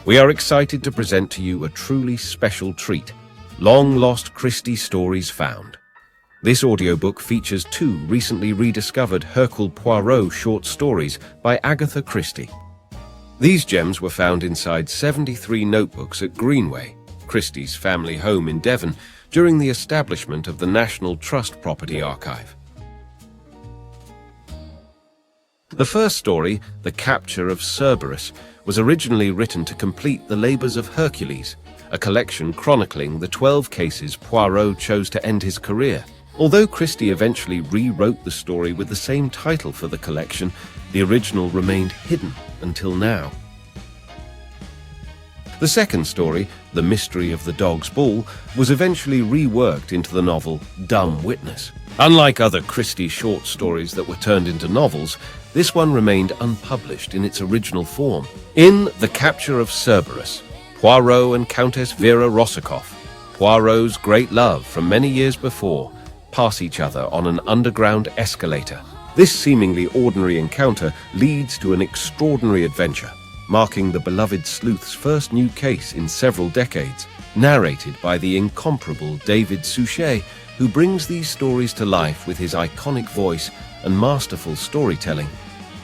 We are excited to present to you a truly special treat, Long Lost Christie Stories Found. This audiobook features 2 recently rediscovered Hercule Poirot short stories by Agatha Christie. These gems were found inside 73 notebooks at Greenway, Christie's family home in Devon, during the establishment of the National Trust Property Archive. The first story, The Capture of Cerberus, was originally written to complete the labours of Hercules, a collection chronicling the 12 cases Poirot chose to end his career. Although Christie eventually rewrote the story with the same title for the collection, the original remained hidden until now. The second story, The Mystery of the Dog's Ball, was eventually reworked into the novel Dumb Witness. Unlike other Christie short stories that were turned into novels, this one remained unpublished in its original form. In The Capture of Cerberus, Poirot and Countess Vera Rossakoff, Poirot's great love from many years before, pass each other on an underground escalator. This seemingly ordinary encounter leads to an extraordinary adventure, marking the beloved sleuth's first new case in several decades, narrated by the incomparable David Suchet, who brings these stories to life with his iconic voice and masterful storytelling.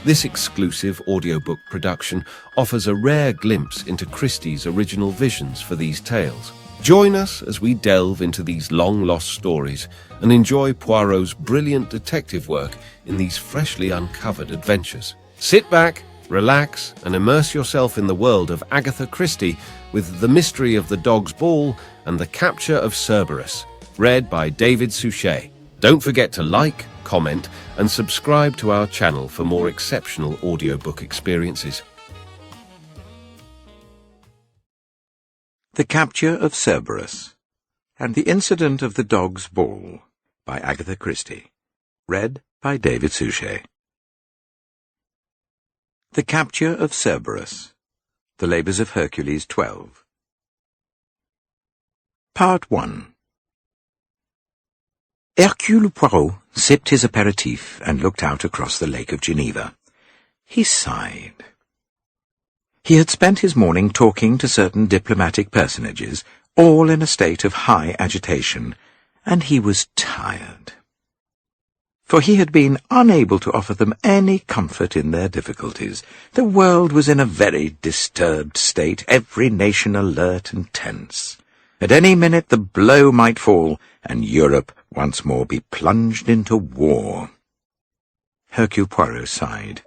This exclusive audiobook production offers a rare glimpse into Christie's original visions for these tales. Join us as we delve into these long-lost stories and enjoy Poirot's brilliant detective work in these freshly uncovered adventures. Sit back, relax, and immerse yourself in the world of Agatha Christie with The Mystery of the Dog's Ball and The Capture of Cerberus, read by David Suchet. Don't forget to like, comment, and subscribe to our channel for more exceptional audiobook experiences. The Capture of Cerberus and the Incident of the Dog's Ball by Agatha Christie, read by David Suchet. The Capture of Cerberus, The Labours of Hercules 12. Part 1. Hercule Poirot sipped his aperitif and looked out across the Lake of Geneva. He sighed. He had spent his morning talking to certain diplomatic personages, all in a state of high agitation, and he was tired. For he had been unable to offer them any comfort in their difficulties. The world was in a very disturbed state, every nation alert and tense. At any minute the blow might fall, and Europe once more be plunged into war. Hercule Poirot sighed.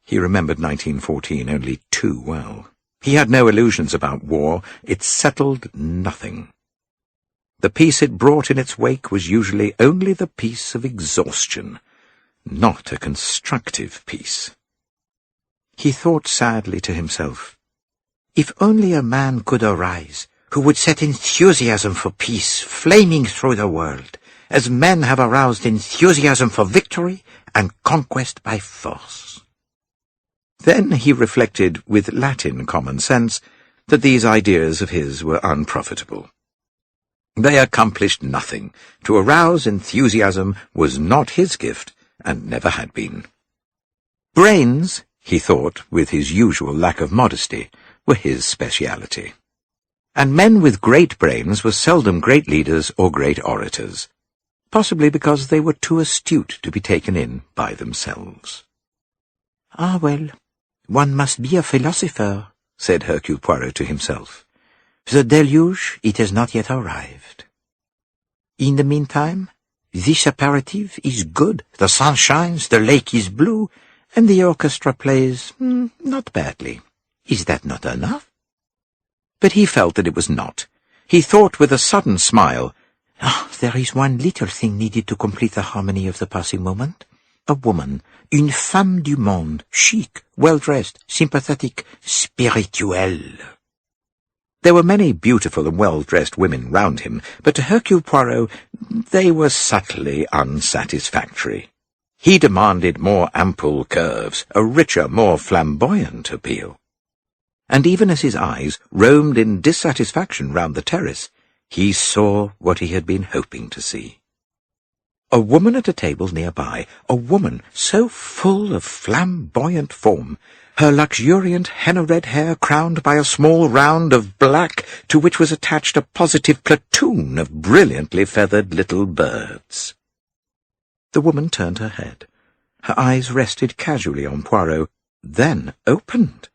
He remembered 1914 only too well. He had no illusions about war. It settled nothing. The peace it brought in its wake was usually only the peace of exhaustion, not a constructive peace. He thought sadly to himself, if only a man could arise who would set enthusiasm for peace flaming through the world, as men have aroused enthusiasm for victory and conquest by force. Then he reflected with Latin common sense that these ideas of his were unprofitable. They accomplished nothing. To arouse enthusiasm was not his gift, and never had been. Brains, he thought, with his usual lack of modesty, were his speciality. And men with great brains were seldom great leaders or great orators, possibly because they were too astute to be taken in by themselves. "Ah, well, one must be a philosopher," said Hercule Poirot to himself. "The deluge, it has not yet arrived. In the meantime, this aperitif is good, the sun shines, the lake is blue, and the orchestra plays not badly. Is that not enough?" But he felt that it was not. He thought with a sudden smile, there is one little thing needed to complete the harmony of the passing moment. A woman, une femme du monde, chic, well-dressed, sympathetic, spirituelle. There were many beautiful and well-dressed women round him, but to Hercule Poirot they were subtly unsatisfactory. He demanded more ample curves, a richer, more flamboyant appeal. And even as his eyes roamed in dissatisfaction round the terrace, he saw what he had been hoping to see. a woman at a table nearby, a woman so full of flamboyant form, her luxuriant henna-red hair crowned by a small round of black to which was attached a positive platoon of brilliantly feathered little birds. The woman turned her head. Her eyes rested casually on Poirot, then opened.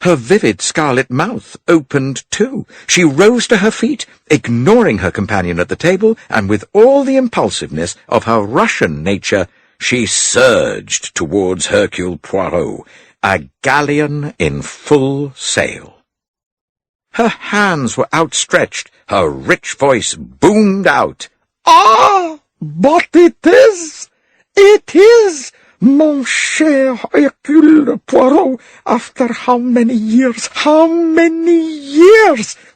Her vivid scarlet mouth opened too. She rose to her feet, ignoring her companion at the table, and with all the impulsiveness of her Russian nature, she surged towards Hercule Poirot, a galleon in full sail. Her hands were outstretched, her rich voice boomed out. "Ah, but it is, mon cher Hercule Poirot, after how many years?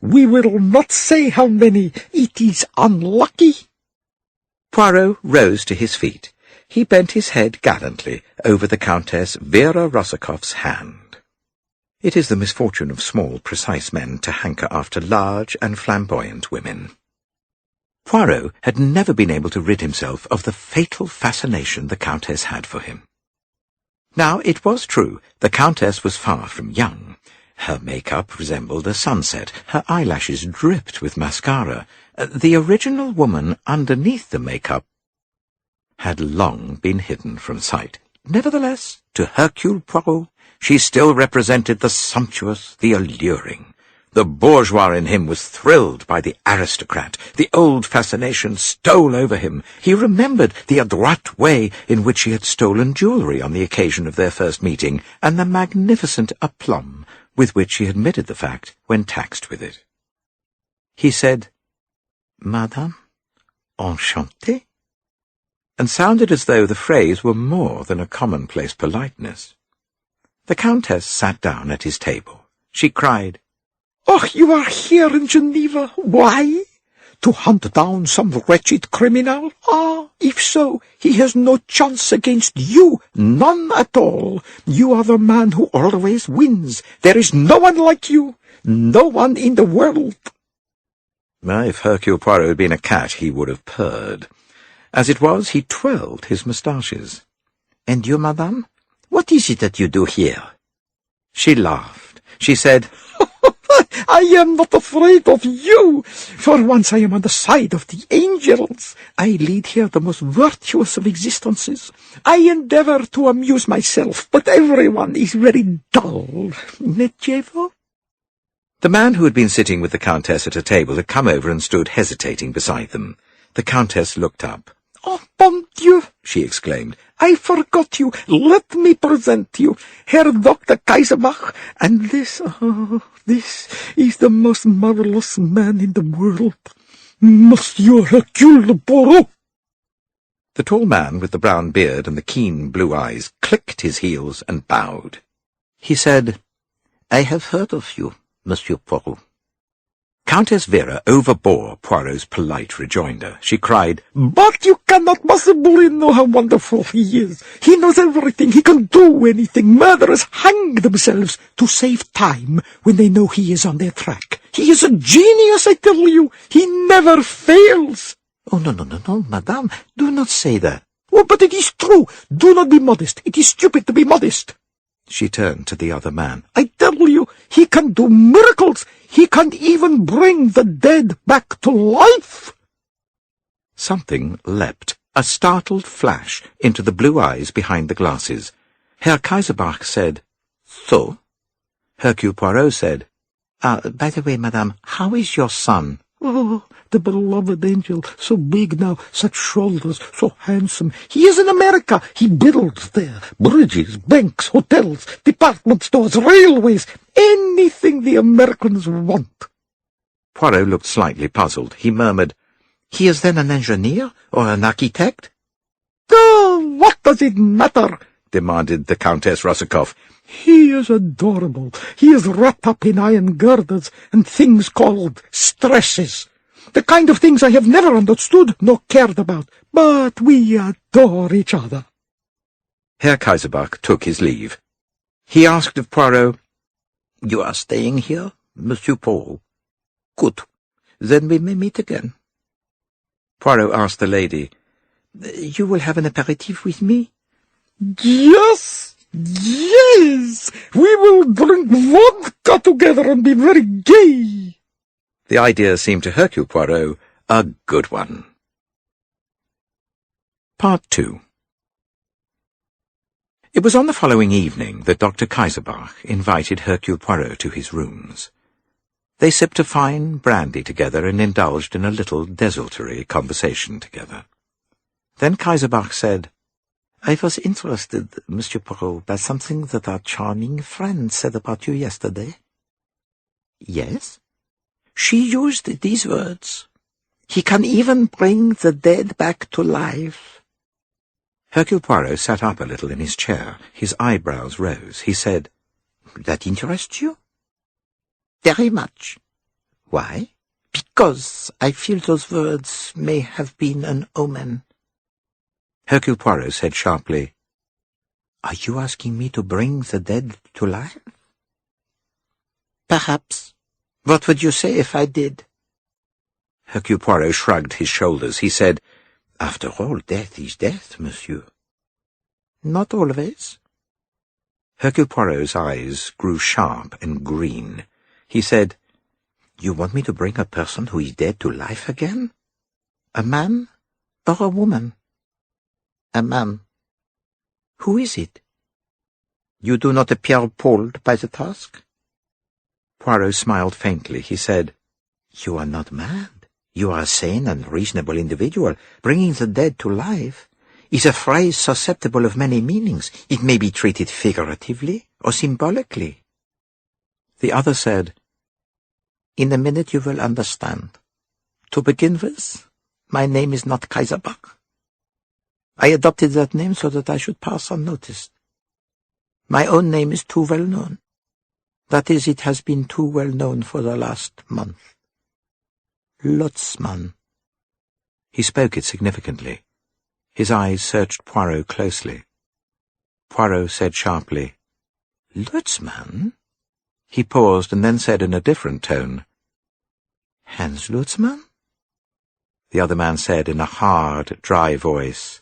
We will not say how many. It is unlucky." Poirot rose to his feet. He bent his head gallantly over the Countess Vera Rosakov's hand. It is the misfortune of small, precise men to hanker after large and flamboyant women. Poirot had never been able to rid himself of the fatal fascination the Countess had for him. Now, it was true, the Countess was far from young. Her make-up resembled a sunset, her eyelashes dripped with mascara. The original woman underneath the make-up had long been hidden from sight. Nevertheless, to Hercule Poirot, she still represented the sumptuous, the alluring. The bourgeois in him was thrilled by the aristocrat. The old fascination stole over him. He remembered the adroit way in which she had stolen jewellery on the occasion of their first meeting, and the magnificent aplomb with which she admitted the fact when taxed with it. He said, "Madame, enchantée," and sounded as though the phrase were more than a commonplace politeness. The Countess sat down at his table. She cried, "Oh, you are here in Geneva. Why? To hunt down some wretched criminal? Ah, if so, he has no chance against you, none at all. You are the man who always wins. There is no one like you, no one in the world." If Hercule Poirot had been a cat, he would have purred. As it was, he twirled his moustaches. "And you, madame? What is it that you do here?" She laughed. She said, "I am not afraid of you. For once I am on the side of the angels. I lead here the most virtuous of existences. I endeavour to amuse myself, but everyone is very dull. N'est-ce pas?" The man who had been sitting with the Countess at a table had come over and stood hesitating beside them. The Countess looked up. "Oh, bon Dieu!" she exclaimed. "I forgot you. Let me present you. Herr Dr. Kaiserbach, and this is the most marvellous man in the world, Monsieur Hercule Poirot." The tall man with the brown beard and the keen blue eyes clicked his heels and bowed. He said, "I have heard of you, Monsieur Poirot." Countess Vera overbore Poirot's polite rejoinder. She cried, "But you cannot possibly know how wonderful he is. He knows everything. He can do anything. Murderers hang themselves to save time when they know he is on their track. He is a genius, I tell you. He never fails." "Oh, no, madame. Do not say that." "Oh, but it is true. Do not be modest. It is stupid to be modest." She turned to the other man. "I tell you, he can do miracles. He can even bring the dead back to life." Something leapt, a startled flash, into the blue eyes behind the glasses. Herr Kaiserbach said, "So?" Hercule Poirot said, "By the way, madame, how is your son?" "Oh, the beloved angel, so big now, such shoulders, so handsome. He is in America. He builds there. Bridges, banks, hotels, department stores, railways, anything the Americans want." Poirot looked slightly puzzled. He murmured, "He is then an engineer or an architect?" "Oh, what does it matter?" demanded the Countess Rosikoff. "He is adorable. He is wrapped up in iron girders and things called stresses. The kind of things I have never understood nor cared about. But we adore each other." Herr Kaiserbach took his leave. He asked of Poirot, "You are staying here, Monsieur Paul?" "Good. Then we may meet again." Poirot asked the lady, You will have an aperitif with me? Yes, yes! We will drink vodka together and be very gay. The idea seemed to Hercule Poirot a good one. Part 2. It was on the following evening that Dr. Kaiserbach invited Hercule Poirot to his rooms. They sipped a fine brandy together and indulged in a little desultory conversation together. Then Kaiserbach said, "I was interested, Monsieur Poirot, by something that our charming friend said about you yesterday." "Yes?" "She used these words. He can even bring the dead back to life." Hercule Poirot sat up a little in his chair. His eyebrows rose. He said, "That interests you?" "Very much." "Why?" "Because I feel those words may have been an omen." Hercule Poirot said sharply, "Are you asking me to bring the dead to life?" "Perhaps. What would you say if I did?" Hercule Poirot shrugged his shoulders. He said, "After all, death is death, monsieur." "Not always." Hercule Poirot's eyes grew sharp and green. He said, "You want me to bring a person who is dead to life again? A man or a woman?" "A man." "Who is it?" "You do not appear appalled by the task?" Poirot smiled faintly. He said, "You are not mad. You are a sane and reasonable individual. Bringing the dead to life is a phrase susceptible of many meanings. It may be treated figuratively or symbolically." The other said, "In a minute you will understand. To begin with, my name is not Kaiserbach. I adopted that name so that I should pass unnoticed. My own name is too well known. That is, it has been too well known for the last month. Lotzmann." He spoke it significantly. His eyes searched Poirot closely. Poirot said sharply, "Lotzmann?" He paused and then said in a different tone, "Hans Lotzmann?" The other man said in a hard, dry voice,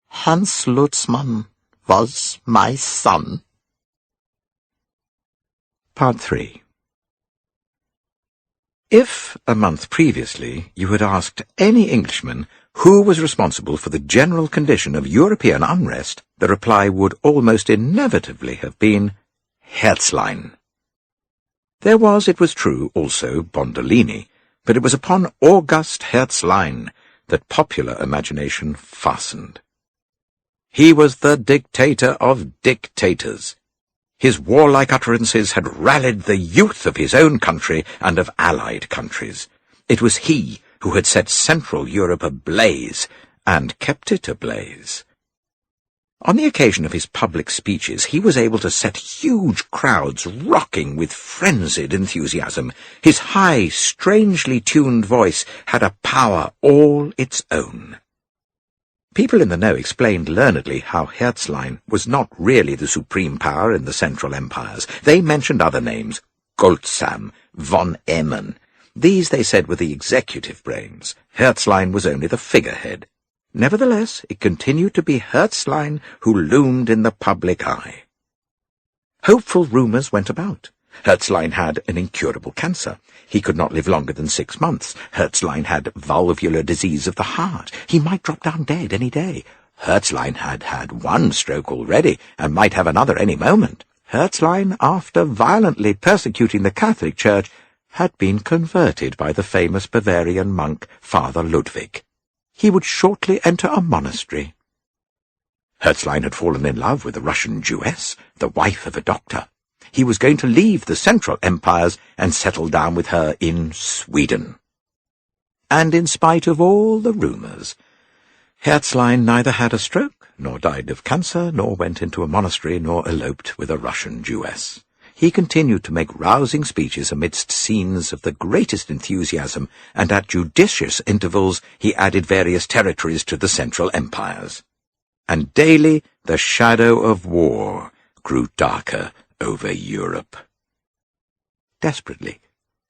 "Hans Lotzmann was my son." Part 3. If, a month previously, you had asked any Englishman who was responsible for the general condition of European unrest, the reply would almost inevitably have been Herzlein. There was, it was true, also Bondolini, but it was upon August Herzlein that popular imagination fastened. He was the dictator of dictators. His warlike utterances had rallied the youth of his own country and of allied countries. It was he who had set Central Europe ablaze, and kept it ablaze. On the occasion of his public speeches, he was able to set huge crowds rocking with frenzied enthusiasm. His high, strangely tuned voice had a power all its own. People in the know explained learnedly how Herzlein was not really the supreme power in the Central Empires. They mentioned other names, Goldsam, von Emmen. These, they said, were the executive brains. Herzlein was only the figurehead. Nevertheless, it continued to be Herzlein who loomed in the public eye. Hopeful rumours went about. Herzlein had an incurable cancer. He could not live longer than 6 months. Herzlein had valvular disease of the heart. He might drop down dead any day. Herzlein had had 1 stroke already, and might have another any moment. Herzlein, after violently persecuting the Catholic Church, had been converted by the famous Bavarian monk Father Ludwig. He would shortly enter a monastery. Herzlein had fallen in love with a Russian Jewess, the wife of a doctor. He was going to leave the Central Empires and settle down with her in Sweden. And in spite of all the rumours, Herzlein neither had a stroke, nor died of cancer, nor went into a monastery, nor eloped with a Russian Jewess. He continued to make rousing speeches amidst scenes of the greatest enthusiasm, and at judicious intervals he added various territories to the Central Empires. And daily the shadow of war grew darker over Europe. Desperately,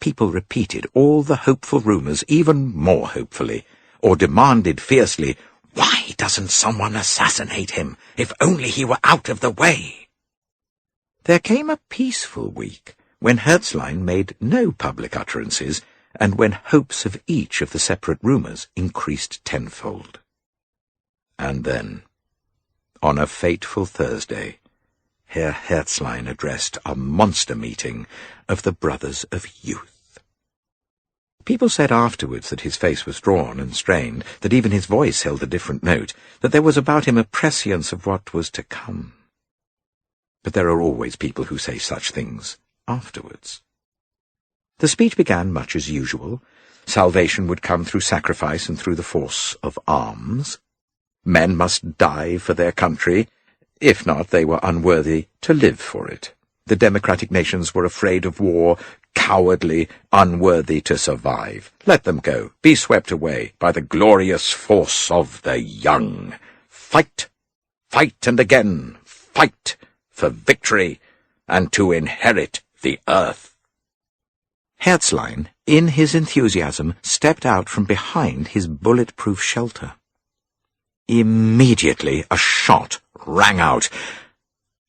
people repeated all the hopeful rumours even more hopefully, or demanded fiercely, Why doesn't someone assassinate him? If only he were out of the way. There came a peaceful week when Herzlein made no public utterances, and when hopes of each of the separate rumours increased tenfold. And then, on a fateful Thursday, Herr Herzlein addressed a monster meeting of the Brothers of Youth. People said afterwards that his face was drawn and strained, that even his voice held a different note, that there was about him a prescience of what was to come. But there are always people who say such things afterwards. The speech began much as usual. Salvation would come through sacrifice and through the force of arms. Men must die for their country. If not, they were unworthy to live for it. The democratic nations were afraid of war, cowardly, unworthy to survive. Let them go, be swept away by the glorious force of the young. Fight, fight and again, fight for victory and to inherit the earth. Herzlein, in his enthusiasm, stepped out from behind his bulletproof shelter. Immediately a shot rang out,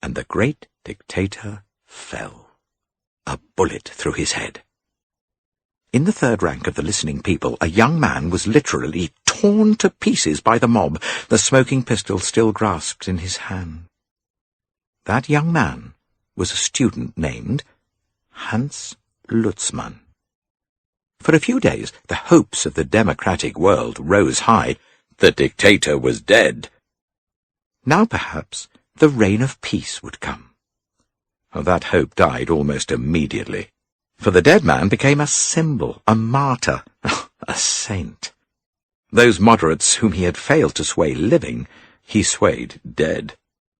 and the great dictator fell, a bullet through his head. In the third rank of the listening people, a young man was literally torn to pieces by the mob, the smoking pistol still grasped in his hand. That young man was a student named Hans Lutzmann. For a few days, the hopes of the democratic world rose high. The dictator was dead. Now, perhaps, the reign of peace would come. That hope died almost immediately, for the dead man became a symbol, a martyr, a saint. Those moderates whom he had failed to sway living, he swayed dead.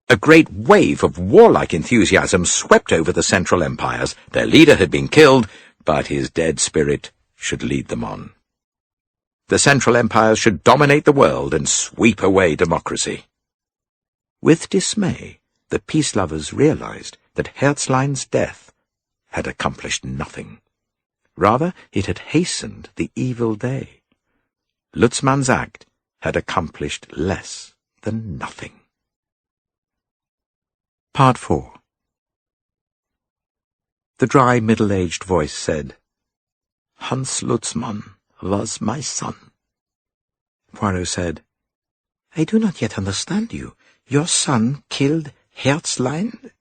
A great wave of warlike enthusiasm swept over the Central Empires. Their leader had been killed, but his dead spirit should lead them on. The Central Empires should dominate the world and sweep away democracy. With dismay, the peace lovers realized that Herzlein's death had accomplished nothing. Rather, it had hastened the evil day. Lutzmann's act had accomplished less than nothing. Part 4. The dry, middle-aged voice said, "Hans Lutzmann was my son." Poirot said, "I do not yet understand you. Your son killed Herzlein?"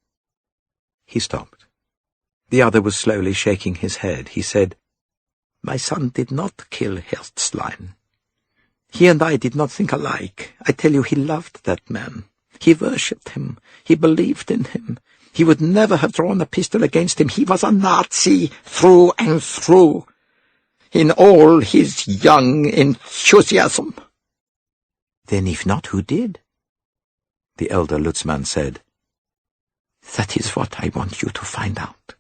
He stopped. The other was slowly shaking his head. He said, "My son did not kill Herzlein. He and I did not think alike. I tell you, he loved that man. He worshipped him. He believed in him. He would never have drawn a pistol against him. He was a Nazi through and through, in all his young enthusiasm." "Then if not, who did?" The elder Lutzmann said, "That is what I want you to find out."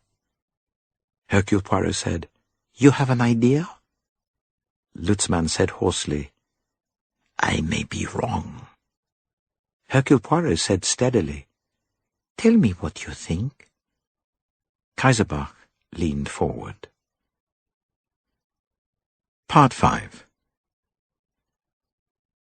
Hercule Poirot said, "You have an idea?" Lutzmann said hoarsely, "I may be wrong." Hercule Poirot said steadily, "Tell me what you think." Kaiserbach leaned forward. Part 5.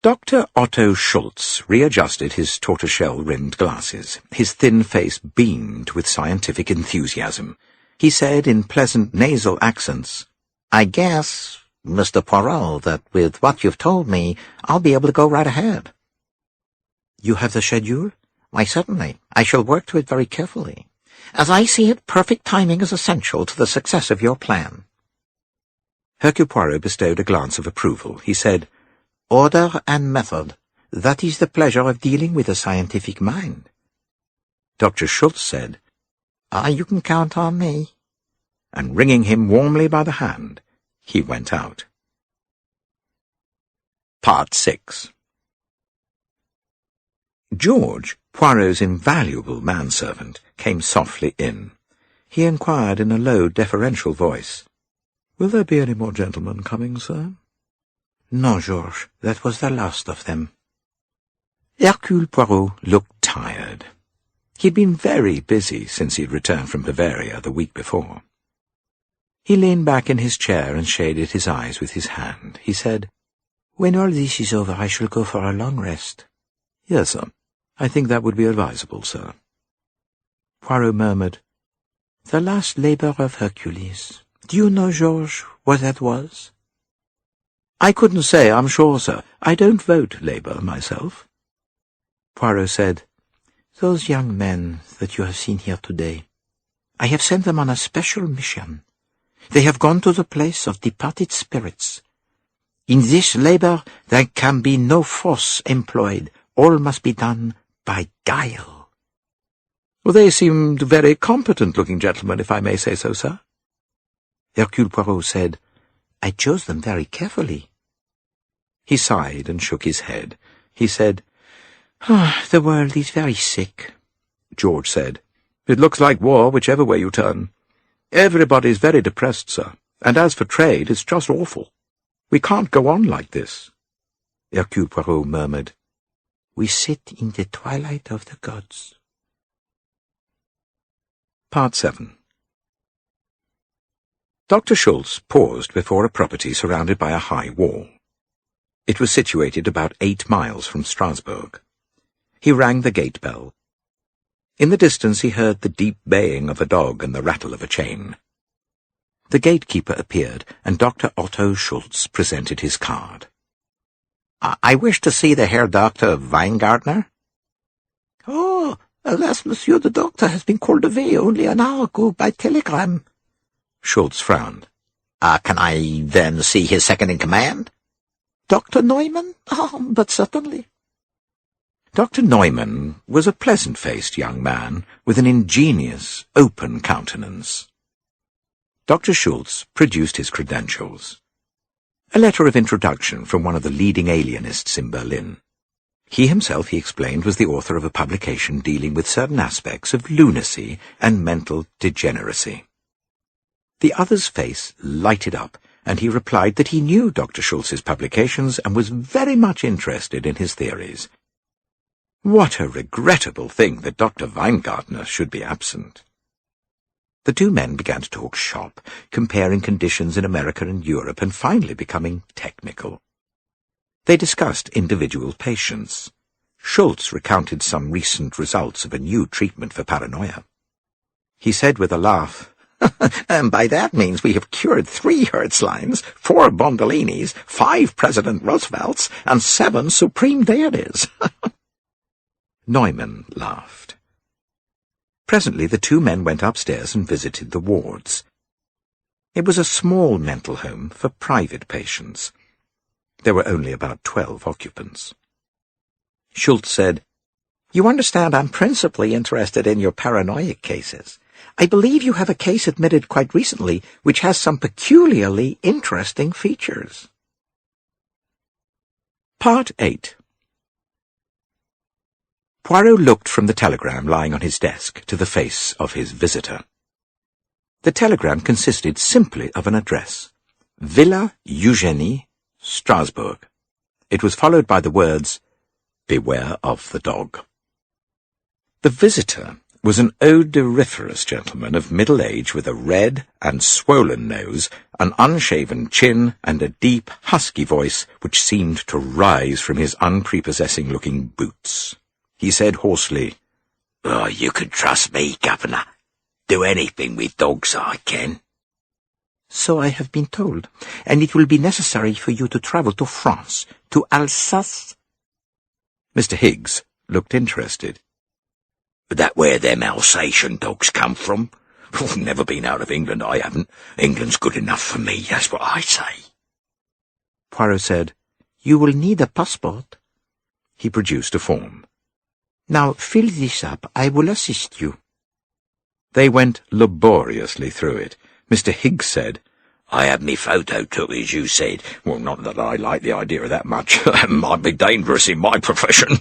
Dr. Otto Schultz readjusted his tortoiseshell-rimmed glasses. His thin face beamed with scientific enthusiasm. He said in pleasant nasal accents, "I guess, Mr. Poirot, that with what you've told me, I'll be able to go right ahead." "You have the schedule?" "Why, certainly. I shall work to it very carefully. As I see it, perfect timing is essential to the success of your plan." Hercule Poirot bestowed a glance of approval. He said, "Order and method. That is the pleasure of dealing with a scientific mind." Dr. Schultz said, "You can count on me." And wringing him warmly by the hand, he went out. Part 6. George, Poirot's invaluable manservant, came softly in. He inquired in a low, deferential voice, "Will there be any more gentlemen coming, sir?" "No, George, that was the last of them." Hercule Poirot looked tired. He'd been very busy since he'd returned from Bavaria the week before. He leaned back in his chair and shaded his eyes with his hand. He said, When all this is over, I shall go for a long rest. Yes, sir. I think that would be advisable, sir. Poirot murmured, The last labour of Hercules. Do you know, Georges, what that was? I couldn't say, I'm sure, sir. I don't vote Labour myself. Poirot said, Those young men that you have seen here today, I have sent them on a special mission. They have gone to the place of departed spirits. In this labour there can be no force employed. All must be done by guile. Well, they seemed very competent-looking gentlemen, if I may say so, sir. Hercule Poirot said, I chose them very carefully. He sighed and shook his head. He said, The world is very sick. George said, It looks like war, whichever way you turn. Everybody's very depressed, sir, and as for trade, it's just awful. We can't go on like this. Hercule Poirot murmured, We sit in the twilight of the gods. Part 7. Dr. Schultz paused before a property surrounded by a high wall. It was situated about 8 miles from Strasbourg. He rang the gate bell. In the distance he heard the deep baying of a dog and the rattle of a chain. The gatekeeper appeared, and Dr. Otto Schultz presented his card. I wish to see the Herr Dr. Weingartner. Oh, alas, monsieur, the doctor has been called away only an hour ago by telegram. Schultz frowned. Can I then see his second-in-command? Dr. Neumann? But certainly. Dr. Neumann was a pleasant-faced young man with an ingenious, open countenance. Dr. Schultz produced his credentials. A letter of introduction from one of the leading alienists in Berlin. He himself, he explained, was the author of a publication dealing with certain aspects of lunacy and mental degeneracy. The other's face lighted up, and he replied that he knew Dr. Schultz's publications and was very much interested in his theories. What a regrettable thing that Dr. Weingartner should be absent. The two men began to talk shop, comparing conditions in America and Europe, and finally becoming technical. They discussed individual patients. Schultz recounted some recent results of a new treatment for paranoia. He said with a laugh, And by that means we have cured 3 Herzleins, 4 Bondolinis, 5 President Roosevelts, and 7 Supreme Deities. Neumann laughed. Presently the two men went upstairs and visited the wards. It was a small mental home for private patients. There were only about 12 occupants. Schultz said, You understand I'm principally interested in your paranoid cases. I believe you have a case admitted quite recently which has some peculiarly interesting features. Part 8. Poirot looked from the telegram lying on his desk to the face of his visitor. The telegram consisted simply of an address, Villa Eugenie, Strasbourg. It was followed by the words, Beware of the dog. The visitor was an odoriferous gentleman of middle age with a red and swollen nose, an unshaven chin, and a deep, husky voice which seemed to rise from his unprepossessing-looking boots. He said hoarsely, You can trust me, Governor. Do anything with dogs I can. So I have been told, and it will be necessary for you to travel to France, to Alsace. Mr. Higgs looked interested. That where them Alsatian dogs come from? Never been out of England, I haven't. England's good enough for me, that's what I say. Poirot said, You will need a passport. He produced a form. Now fill this up. I will assist you. They went laboriously through it. Mr. Higgs said, I had me photo took, as you said. Well, not that I like the idea of that much. That might be dangerous in my profession.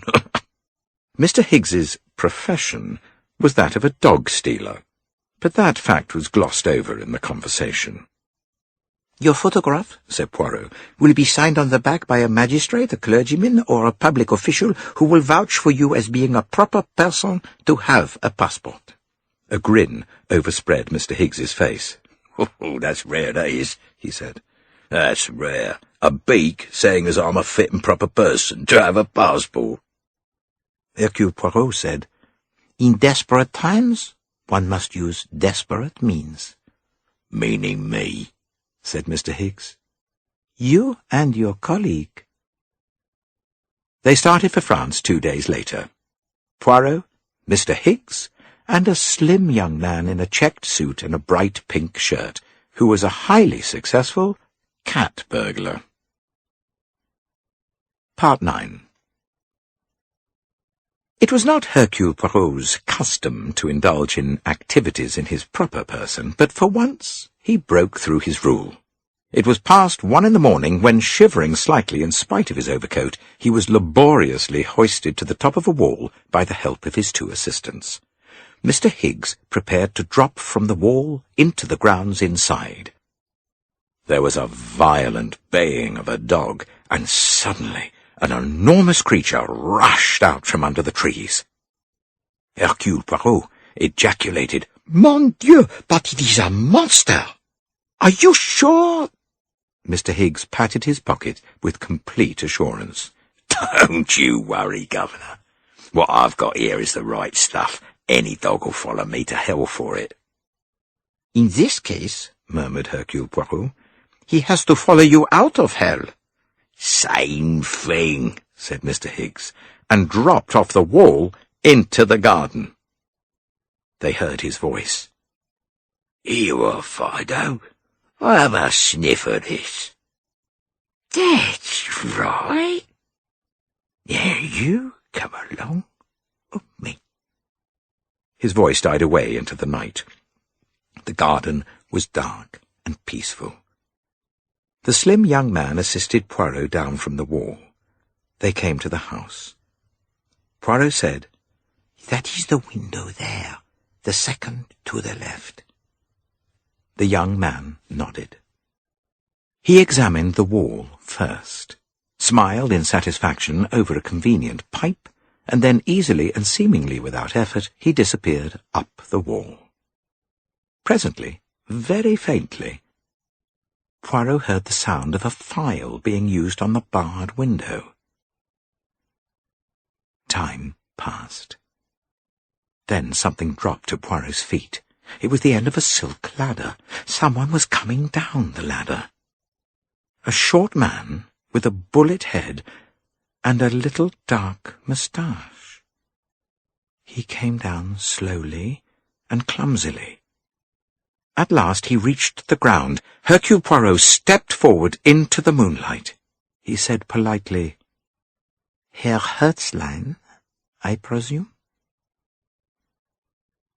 Mr. Higgs's profession was that of a dog-stealer, but that fact was glossed over in the conversation. Your photograph, said Poirot, will be signed on the back by a magistrate, a clergyman, or a public official who will vouch for you as being a proper person to have a passport. A grin overspread Mr. Higgs's face. Oh, that's rare, that is, he said. That's rare. A beak saying as I'm a fit and proper person to have a passport. Hercule Poirot said, "In desperate times, one must use desperate means." Meaning me, said Mr. Higgs. You and your colleague. They started for France 2 days later. Poirot, Mr. Higgs, and a slim young man in a checked suit and a bright pink shirt, who was a highly successful cat burglar. Part 9. It was not Hercule Poirot's custom to indulge in activities in his proper person, but for once he broke through his rule. It was past 1 in the morning when, shivering slightly in spite of his overcoat, he was laboriously hoisted to the top of a wall by the help of his 2 assistants. Mr. Higgs prepared to drop from the wall into the grounds inside. There was a violent baying of a dog, and suddenly an enormous creature rushed out from under the trees. Hercule Poirot ejaculated, "Mon Dieu, but it is a monster! Are you sure?" Mr. Higgs patted his pocket with complete assurance. "Don't you worry, Governor. What I've got here is the right stuff. Any dog will follow me to hell for it." "In this case," murmured Hercule Poirot, "he has to follow you out of hell." "Same thing," said Mr. Higgs, and dropped off the wall into the garden. They heard his voice. "You are, Fido. Have a sniff of this." "That's right. Now you come along with me." His voice died away into the night. The garden was dark and peaceful. The slim young man assisted Poirot down from the wall. They came to the house. Poirot said, "That is the window there, the second to the left." The young man nodded. He examined the wall first, smiled in satisfaction over a convenient pipe, and then easily and seemingly without effort he disappeared up the wall. Presently, very faintly, Poirot heard the sound of a file being used on the barred window. Time passed. Then something dropped at Poirot's feet. It was the end of a silk ladder. Someone was coming down the ladder. A short man with a bullet head and a little dark moustache. He came down slowly and clumsily. At last he reached the ground. Hercule Poirot stepped forward into the moonlight. He said politely, "Herr Herzlein, I presume?"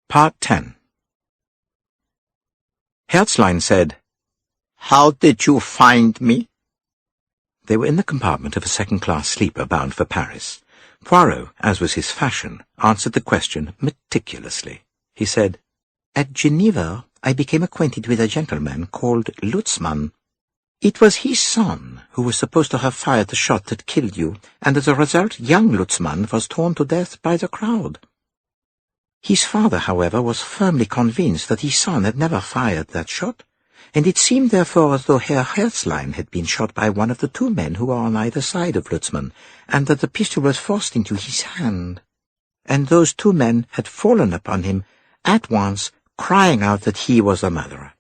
Part 10. Herzlein said, "How did you find me?" They were in the compartment of a second-class sleeper bound for Paris. Poirot, as was his fashion, answered the question meticulously. He said, "At Geneva, I became acquainted with a gentleman called Lutzmann. It was his son who was supposed to have fired the shot that killed you, and as a result, young Lutzmann was torn to death by the crowd. His father, however, was firmly convinced that his son had never fired that shot, and it seemed therefore as though Herr Herzlein had been shot by one of the 2 men who were on either side of Lutzmann, and that the pistol was forced into his hand. And those 2 men had fallen upon him at once, crying out that he was the murderer.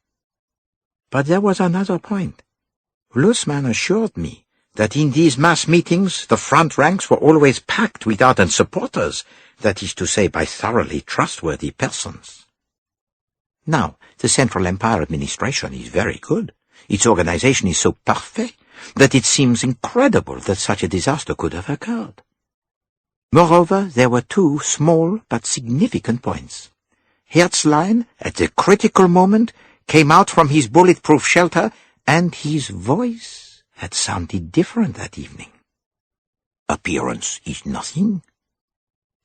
But there was another point. Lutzmann assured me that in these mass meetings the front ranks were always packed with ardent supporters, that is to say, by thoroughly trustworthy persons. Now, the Central Empire administration is very good. Its organization is so perfect that it seems incredible that such a disaster could have occurred. Moreover, there were 2 small but significant points. Herzlein, at the critical moment, came out from his bulletproof shelter, and his voice had sounded different that evening. Appearance is nothing.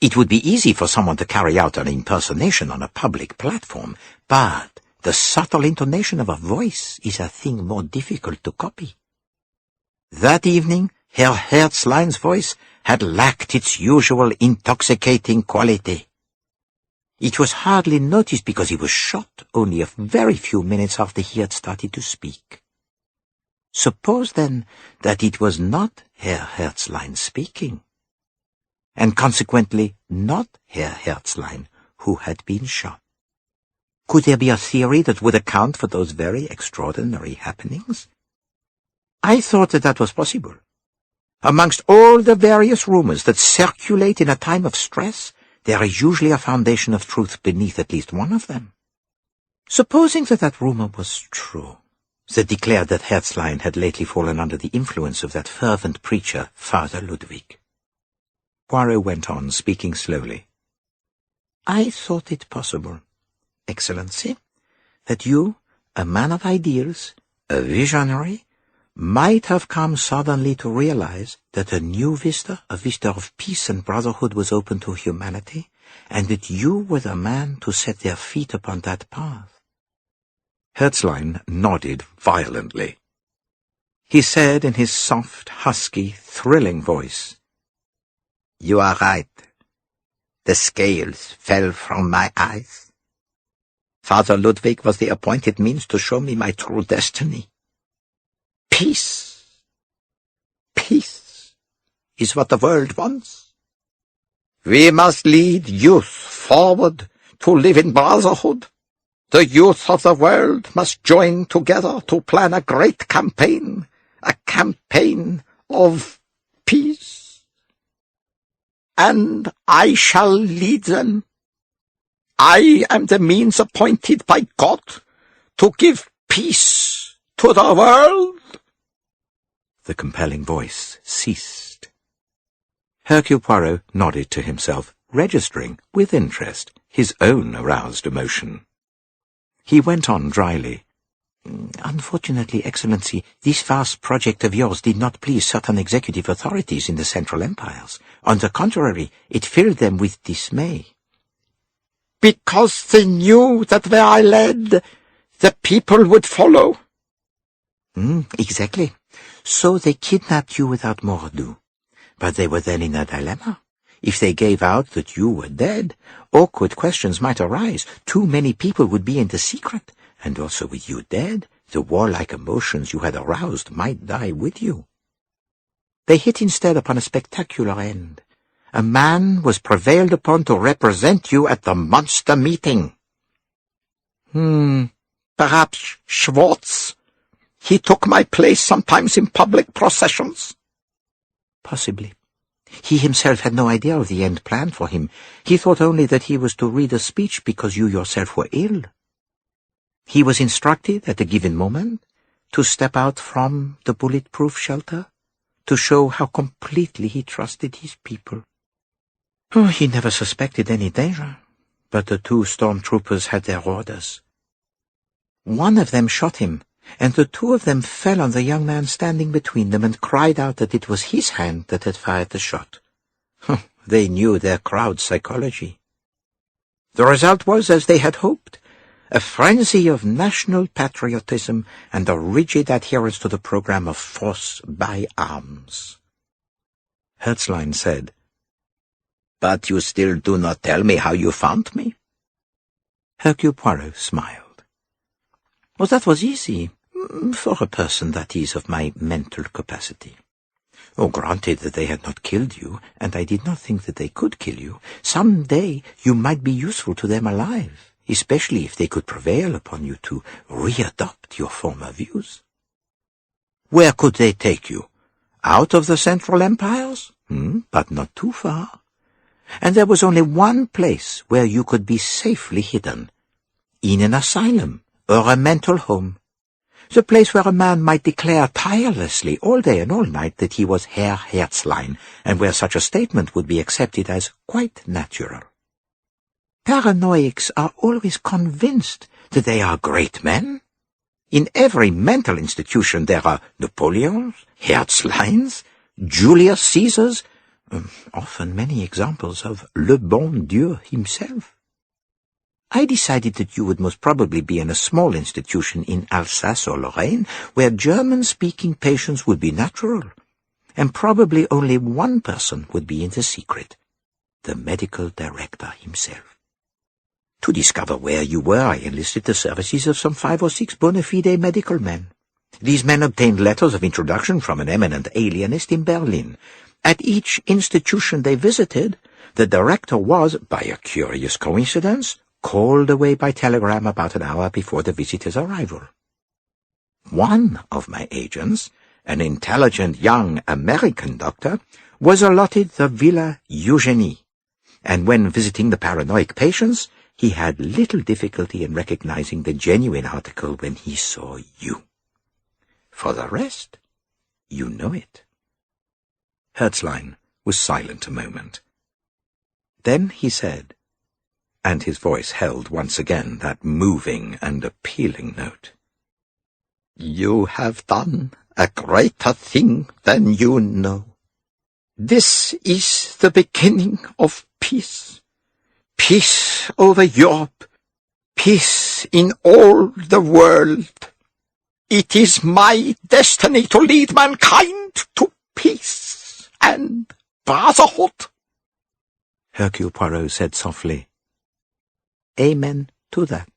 It would be easy for someone to carry out an impersonation on a public platform, but the subtle intonation of a voice is a thing more difficult to copy. That evening, Herr Herzlein's voice had lacked its usual intoxicating quality. It was hardly noticed because he was shot only a very few minutes after he had started to speak. Suppose, then, that it was not Herr Herzlein speaking, and consequently not Herr Herzlein who had been shot. Could there be a theory that would account for those very extraordinary happenings? I thought that was possible. Amongst all the various rumors that circulate in a time of stress, there is usually a foundation of truth beneath at least one of them. Supposing that rumor was true, that declared that Herzlein had lately fallen under the influence of that fervent preacher, Father Ludwig. Poirot went on, speaking slowly. I thought it possible, Excellency, that you, a man of ideals, a visionary, might have come suddenly to realize that a new vista, a vista of peace and brotherhood, was open to humanity, and that you were the man to set their feet upon that path. Herzlein nodded violently. He said in his soft, husky, thrilling voice, You are right. The scales fell from my eyes. Father Ludwig was the appointed means to show me my true destiny. Peace. Peace is what the world wants. We must lead youth forward to live in brotherhood. The youth of the world must join together to plan a great campaign, a campaign of peace. And I shall lead them. I am the means appointed by God to give peace to the world. The compelling voice ceased. Hercule Poirot nodded to himself, registering, with interest, his own aroused emotion. He went on dryly. Unfortunately, Excellency, this vast project of yours did not please certain executive authorities in the Central Empires. On the contrary, it filled them with dismay. Because they knew that where I led, the people would follow. Exactly. So they kidnapped you without more ado. But they were then in a dilemma. If they gave out that you were dead, awkward questions might arise. Too many people would be in the secret, and also with you dead, the warlike emotions you had aroused might die with you. They hit instead upon a spectacular end. A man was prevailed upon to represent you at the monster meeting. Perhaps Schwartz. He took my place sometimes in public processions. Possibly. He himself had no idea of the end planned for him. He thought only that he was to read a speech because you yourself were ill. He was instructed at a given moment to step out from the bulletproof shelter, to show how completely he trusted his people. He never suspected any danger, but the two stormtroopers had their orders. One of them shot him, and the two of them fell on the young man standing between them and cried out that it was his hand that had fired the shot. They knew their crowd's psychology. The result was, as they had hoped, a frenzy of national patriotism and a rigid adherence to the program of force by arms. Herzlein said, But you still do not tell me how you found me. Hercule Poirot smiled. Well, that was easy. For a person, that is, of my mental capacity. Granted that they had not killed you, and I did not think that they could kill you, some day you might be useful to them alive, especially if they could prevail upon you to readopt your former views. Where could they take you? Out of the Central Empires? But not too far. And there was only one place where you could be safely hidden, in an asylum or a mental home. The place where a man might declare tirelessly all day and all night that he was Herr Herzlein, and where such a statement would be accepted as quite natural. Paranoics are always convinced that they are great men. In every mental institution there are Napoleons, Herzleins, Julius Caesars, often many examples of le bon Dieu himself. I decided that you would most probably be in a small institution in Alsace or Lorraine, where German-speaking patients would be natural, and probably only one person would be in the secret, the medical director himself. To discover where you were, I enlisted the services of some 5 or 6 bona fide medical men. These men obtained letters of introduction from an eminent alienist in Berlin. At each institution they visited, the director was, by a curious coincidence, called away by telegram about an hour before the visitor's arrival. One of my agents, an intelligent young American doctor, was allotted the Villa Eugenie, and when visiting the paranoid patients, he had little difficulty in recognizing the genuine article when he saw you. For the rest, you know it. Herzlein was silent a moment. Then he said, and his voice held once again that moving and appealing note, "You have done a greater thing than you know. This is the beginning of peace. Peace over Europe. Peace in all the world. It is my destiny to lead mankind to peace and brotherhood." Hercule Poirot said softly, "Amen to that."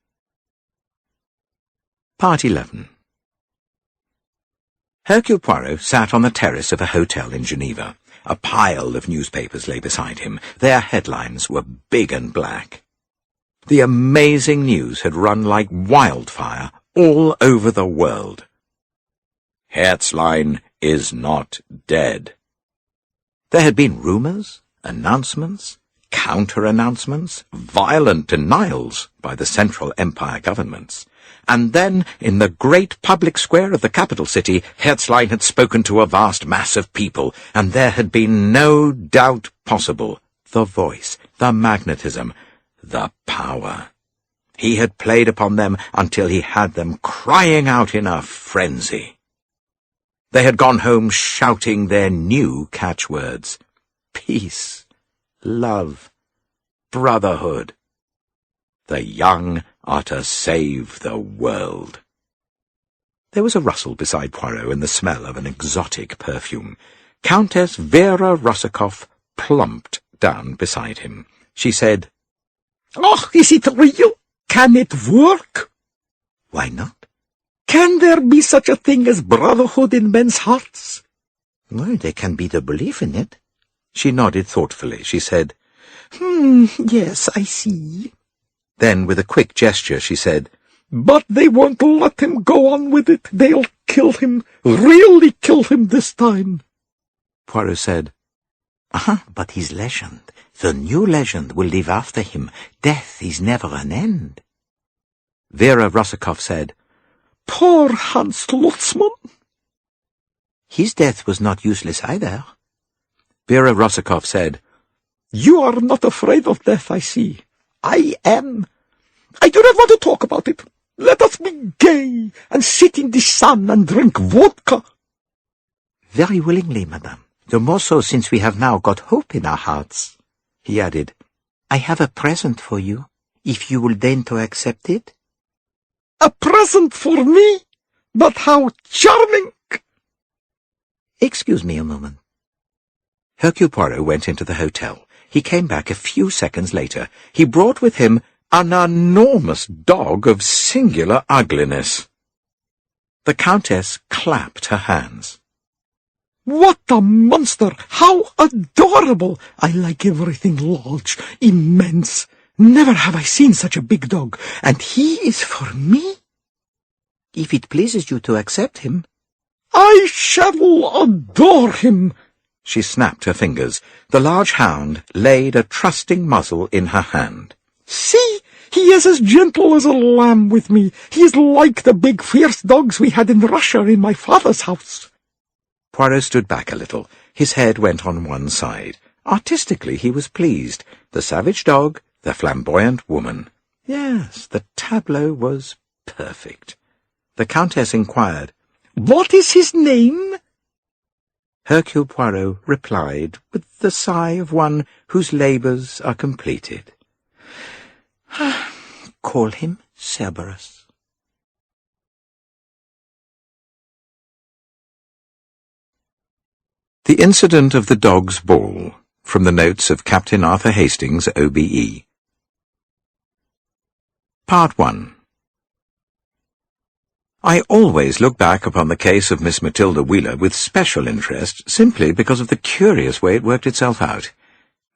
Part 11. Hercule Poirot sat on the terrace of a hotel in Geneva. A pile of newspapers lay beside him. Their headlines were big and black. The amazing news had run like wildfire all over the world. Herzlein is not dead. There had been rumours, announcements, counter-announcements, violent denials by the Central Empire governments. And then, in the great public square of the capital city, Herzlein had spoken to a vast mass of people, and there had been no doubt possible. The voice, the magnetism, the power. He had played upon them until he had them crying out in a frenzy. They had gone home shouting their new catchwords: peace, love, brotherhood. The young are to save the world. There was a rustle beside Poirot and the smell of an exotic perfume. Countess Vera Rosakoff plumped down beside him. She said, "Oh, is it real? Can it work?" "Why not?" "Can there be such a thing as brotherhood in men's hearts?" "Well, there can be the belief in it." She nodded thoughtfully. She said, Yes, I see." Then, with a quick gesture, she said, "But they won't let him go on with it. They'll kill him, really kill him this time." Poirot said, "But his legend, the new legend, will live after him. Death is never an end." Vera Rosakoff said, "Poor Hans Lutzmann." "His death was not useless either." Vera Rosakoff said, "You are not afraid of death, I see. I am. I do not want to talk about it. Let us be gay, and sit in the sun and drink vodka." "Very willingly, madame. The more so since we have now got hope in our hearts." He added, "I have a present for you, if you will deign to accept it." "A present for me? But how charming!" "Excuse me a moment." Hercule Poirot went into the hotel. He came back a few seconds later. He brought with him an enormous dog of singular ugliness. The Countess clapped her hands. "What a monster! How adorable! I like everything large, immense. Never have I seen such a big dog. And he is for me?" "If it pleases you to accept him." "I shall adore him." She snapped her fingers. The large hound laid a trusting muzzle in her hand. "See, he is as gentle as a lamb with me. He is like the big fierce dogs we had in Russia in my father's house." Poirot stood back a little. His head went on one side. Artistically he was pleased. The savage dog, the flamboyant woman. Yes, the tableau was perfect. The Countess inquired, "What is his name?" Hercule Poirot replied with the sigh of one whose labours are completed. "Call him Cerberus." The Incident of the Dog's Ball, from the notes of Captain Arthur Hastings, OBE. Part 1. I always look back upon the case of Miss Matilda Wheeler with special interest, simply because of the curious way it worked itself out.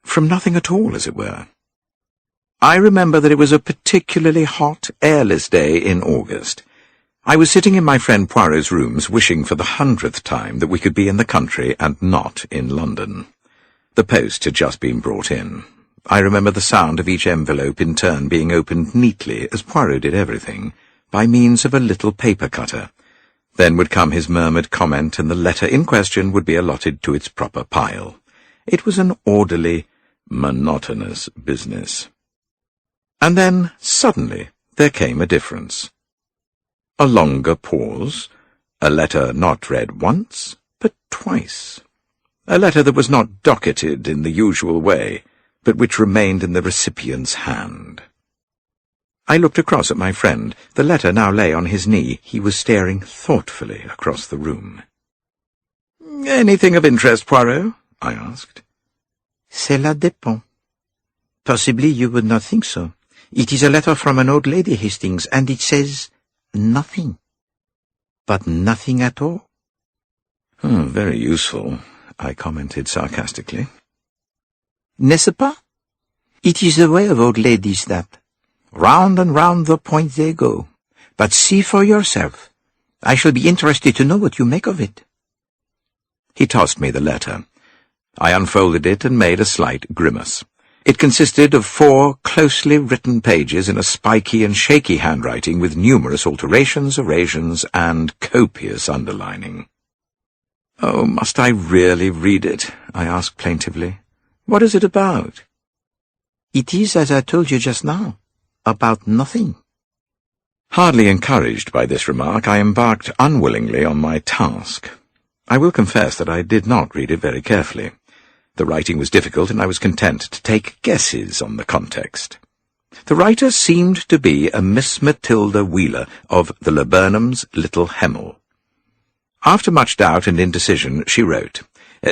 From nothing at all, as it were. I remember that it was a particularly hot, airless day in August. I was sitting in my friend Poirot's rooms, wishing for the 100th time that we could be in the country and not in London. The post had just been brought in. I remember the sound of each envelope in turn being opened neatly, as Poirot did everything, by means of a little paper cutter. Then would come his murmured comment, and the letter in question would be allotted to its proper pile. It was an orderly, monotonous business. And then, suddenly, there came a difference. A longer pause, a letter not read once, but twice. A letter that was not docketed in the usual way, but which remained in the recipient's hand. I looked across at my friend. The letter now lay on his knee. He was staring thoughtfully across the room. "Anything of interest, Poirot?" I asked. Cela dépend. Possibly you would not think so. It is a letter from an old lady, Hastings, and it says nothing. But nothing at all. Very useful, I commented sarcastically. N'est-ce pas? It is the way of old ladies that. Round and round the point they go. But see for yourself. I shall be interested to know what you make of it. He tossed me the letter. I unfolded it and made a slight grimace. It consisted of 4 closely written pages in a spiky and shaky handwriting with numerous alterations, erasions, and copious underlining. "Oh, must I really read it?" I asked plaintively. "What is it about?" It is, as I told you just now, about nothing. Hardly encouraged by this remark, I embarked unwillingly on my task. I will confess that I did not read it very carefully. The writing was difficult, and I was content to take guesses on the context. The writer seemed to be a Miss Matilda Wheeler of the Laburnum's Little Hemel. After much doubt and indecision, she wrote.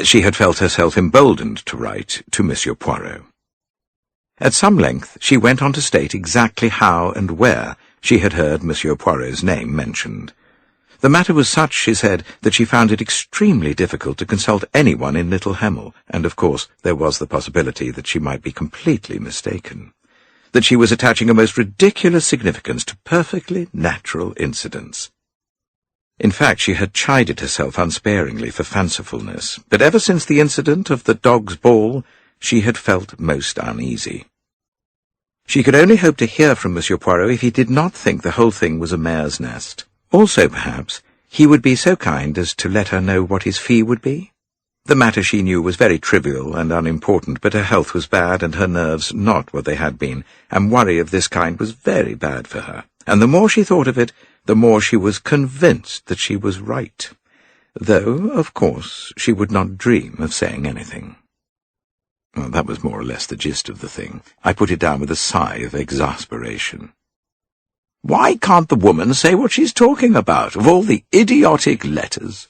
She had felt herself emboldened to write to Monsieur Poirot. At some length she went on to state exactly how and where she had heard Monsieur Poirot's name mentioned. The matter was such, she said, that she found it extremely difficult to consult anyone in Little Hemel, and of course there was the possibility that she might be completely mistaken, that she was attaching a most ridiculous significance to perfectly natural incidents. In fact, she had chided herself unsparingly for fancifulness, but ever since the incident of the dog's ball, she had felt most uneasy. She could only hope to hear from Monsieur Poirot if he did not think the whole thing was a mare's nest. Also, perhaps, he would be so kind as to let her know what his fee would be. The matter, she knew, was very trivial and unimportant, but her health was bad and her nerves not what they had been, and worry of this kind was very bad for her. And the more she thought of it, the more she was convinced that she was right, though, of course, she would not dream of saying anything. Well, that was more or less the gist of the thing. I put it down with a sigh of exasperation. Why can't the woman say what she's talking about, of all the idiotic letters?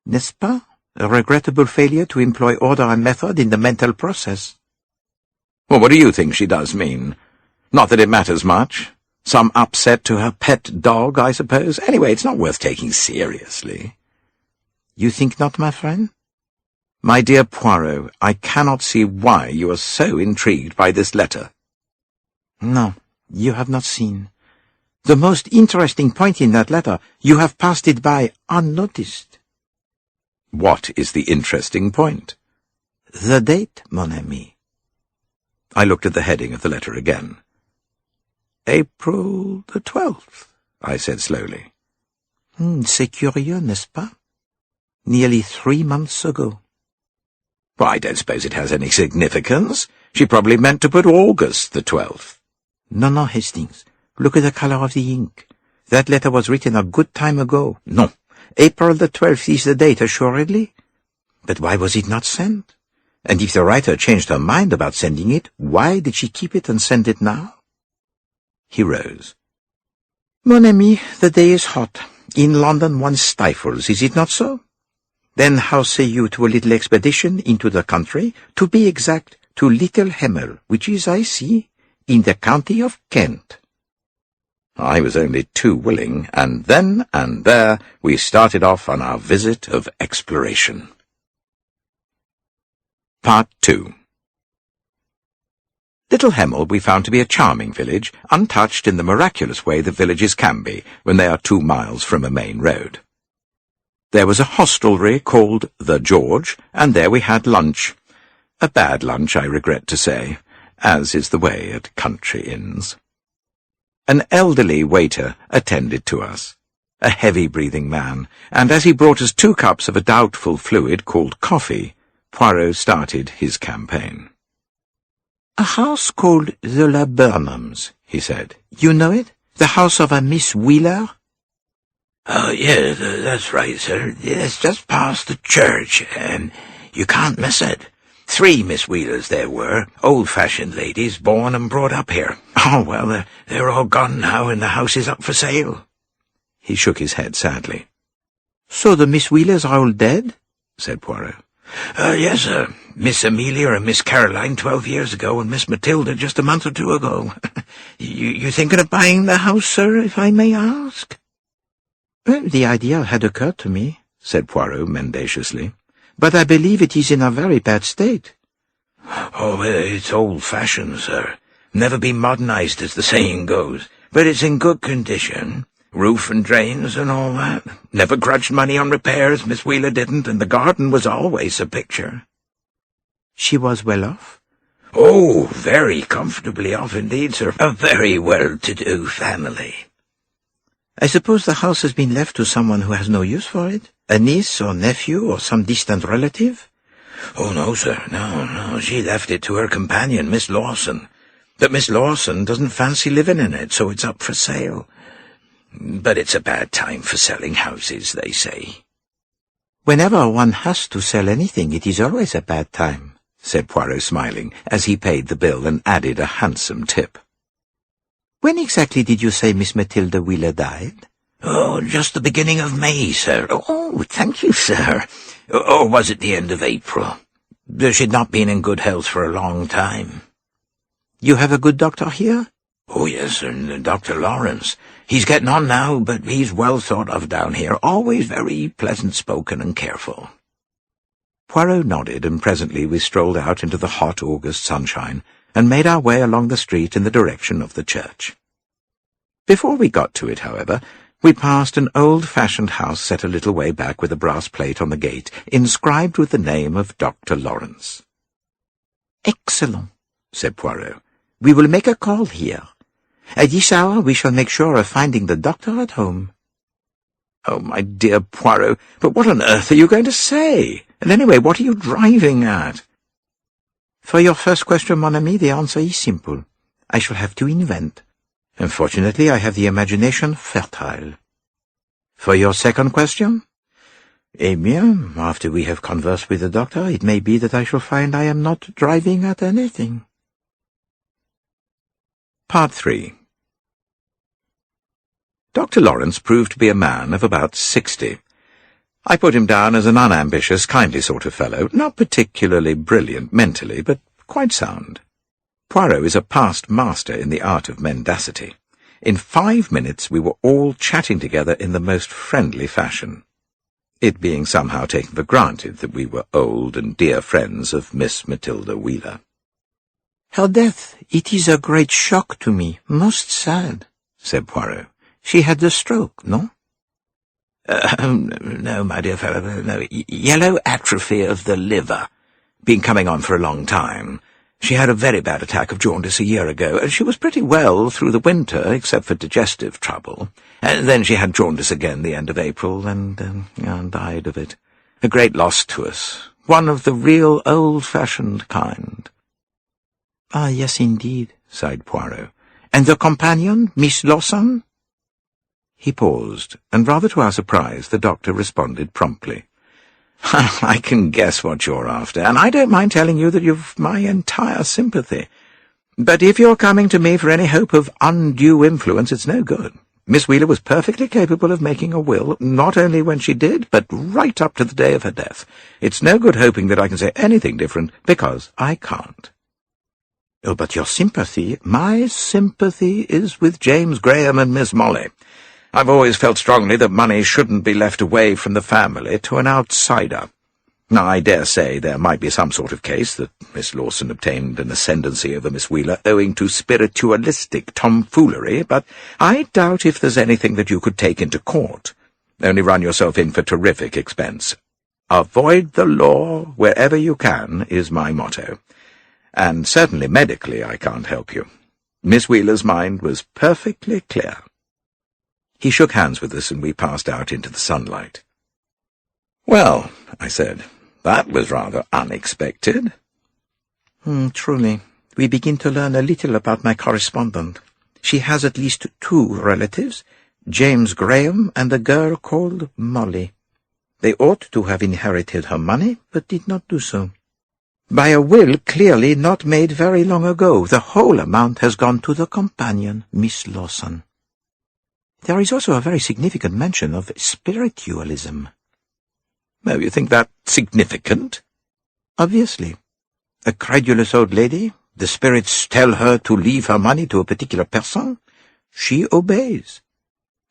N'est-ce pas? A regrettable failure to employ order and method in the mental process. Well, what do you think she does mean? Not that it matters much. Some upset to her pet dog, I suppose. Anyway, it's not worth taking seriously. You think not, my friend? My dear Poirot, I cannot see why you are so intrigued by this letter. No, you have not seen. The most interesting point in that letter, you have passed it by unnoticed. What is the interesting point? The date, mon ami. I looked at the heading of the letter again. April the 12th, I said slowly. C'est curieux, n'est-ce pas? Nearly 3 months ago. Well, I don't suppose it has any significance. She probably meant to put August the 12th. No, Hastings. Look at the color of the ink. That letter was written a good time ago. No. April the 12th is the date, assuredly. But why was it not sent? And if the writer changed her mind about sending it, why did she keep it and send it now? He rose. Mon ami, the day is hot. In London one stifles, is it not so? Then how say you to a little expedition into the country, to be exact, to Little Hemel, which is, I see, in the county of Kent. I was only too willing, and then and there we started off on our visit of exploration. Part 2. Little Hemel we found to be a charming village, untouched in the miraculous way that villages can be when they are 2 miles from a main road. There was a hostelry called the George, and there we had lunch. A bad lunch, I regret to say, as is the way at country inns. An elderly waiter attended to us, a heavy-breathing man, and as he brought us 2 cups of a doubtful fluid called coffee, Poirot started his campaign. "A house called the Laburnums," he said. "You know it? The house of a Miss Wheeler?" "Oh, yes, that's right, sir. It's just past the church, and you can't miss it. 3 Miss Wheelers there were, old-fashioned ladies, born and brought up here. Oh, well, they're all gone now, and the house is up for sale." He shook his head sadly. "So the Miss Wheelers are all dead?" said Poirot. Yes, sir. Miss Amelia and Miss Caroline 12 years ago, and Miss Matilda just a month or 2 ago. You thinking of buying the house, sir, if I may ask?" "Well, the idea had occurred to me," said Poirot mendaciously, "but I believe it is in a very bad state." "Oh, it's old-fashioned, sir. Never been modernized, as the saying goes, but it's in good condition. Roof and drains and all that. Never grudged money on repairs, Miss Wheeler didn't, and the garden was always a picture." "She was well off?" "Oh, very comfortably off indeed, sir. A very well-to-do family." "I suppose the house has been left to someone who has no use for it? A niece or nephew or some distant relative?" "Oh, no, sir. No. She left it to her companion, Miss Lawson. But Miss Lawson doesn't fancy living in it, so it's up for sale. But it's a bad time for selling houses, they say." "Whenever one has to sell anything, it is always a bad time," said Poirot, smiling, as he paid the bill and added a handsome tip. "When exactly did you say Miss Matilda Wheeler died?" "Oh, just the beginning of May, sir." "Oh, thank you, sir." "Or was it the end of April? She'd not been in good health for a long time." "You have a good doctor here?" "Oh, yes, sir, Dr. Lawrence. He's getting on now, but he's well thought of down here, always very pleasant-spoken and careful." Poirot nodded, and presently we strolled out into the hot August sunshine and made our way along the street in the direction of the church. Before we got to it, however, we passed an old-fashioned house set a little way back with a brass plate on the gate, inscribed with the name of Dr. Lawrence. "Excellent," said Poirot. "We will make a call here. At this hour we shall make sure of finding the doctor at home." "Oh, my dear Poirot, but what on earth are you going to say? And anyway, what are you driving at?" "For your first question, mon ami, the answer is simple. I shall have to invent. Unfortunately, I have the imagination fertile. For your second question? Eh bien, after we have conversed with the doctor, it may be that I shall find I am not driving at anything." Part 3. Dr. Lawrence proved to be a man of about 60. I put him down as an unambitious, kindly sort of fellow, not particularly brilliant mentally, but quite sound. Poirot is a past master in the art of mendacity. In 5 minutes we were all chatting together in the most friendly fashion, it being somehow taken for granted that we were old and dear friends of Miss Matilda Wheeler. "Her death, it is a great shock to me, most sad," said Poirot. "She had the stroke, no?" No, my dear fellow, no. Yellow atrophy of the liver. Been coming on for a long time. She had a very bad attack of jaundice a year ago, and she was pretty well through the winter, except for digestive trouble. And then she had jaundice again the end of April, and died of it. A great loss to us. One of the real old-fashioned kind." "Ah, yes, indeed," sighed Poirot. "And the companion, Miss Lawson?" He paused, and rather to our surprise, the doctor responded promptly. "I can guess what you're after, and I don't mind telling you that you've my entire sympathy. But if you're coming to me for any hope of undue influence, it's no good. Miss Wheeler was perfectly capable of making a will, not only when she did, but right up to the day of her death. It's no good hoping that I can say anything different, because I can't." Oh, but your sympathy, my sympathy is with James Graham and Miss Molly. I've always felt strongly that money shouldn't be left away from the family to an outsider. Now, I dare say there might be some sort of case that Miss Lawson obtained an ascendancy over Miss Wheeler owing to spiritualistic tomfoolery, but I doubt if there's anything that you could take into court. Only run yourself in for terrific expense. Avoid the law wherever you can is my motto. And certainly medically I can't help you. Miss Wheeler's mind was perfectly clear. He shook hands with us and we passed out into the sunlight. "Well," I said, "that was rather unexpected." Truly. We begin to learn a little about my correspondent. She has at least 2 relatives, James Graham and a girl called Molly. They ought to have inherited her money, but did not do so. By a will clearly not made very long ago, the whole amount has gone to the companion, Miss Lawson. There is also a very significant mention of spiritualism. Oh, you think that significant? Obviously. A credulous old lady, the spirits tell her to leave her money to a particular person. She obeys.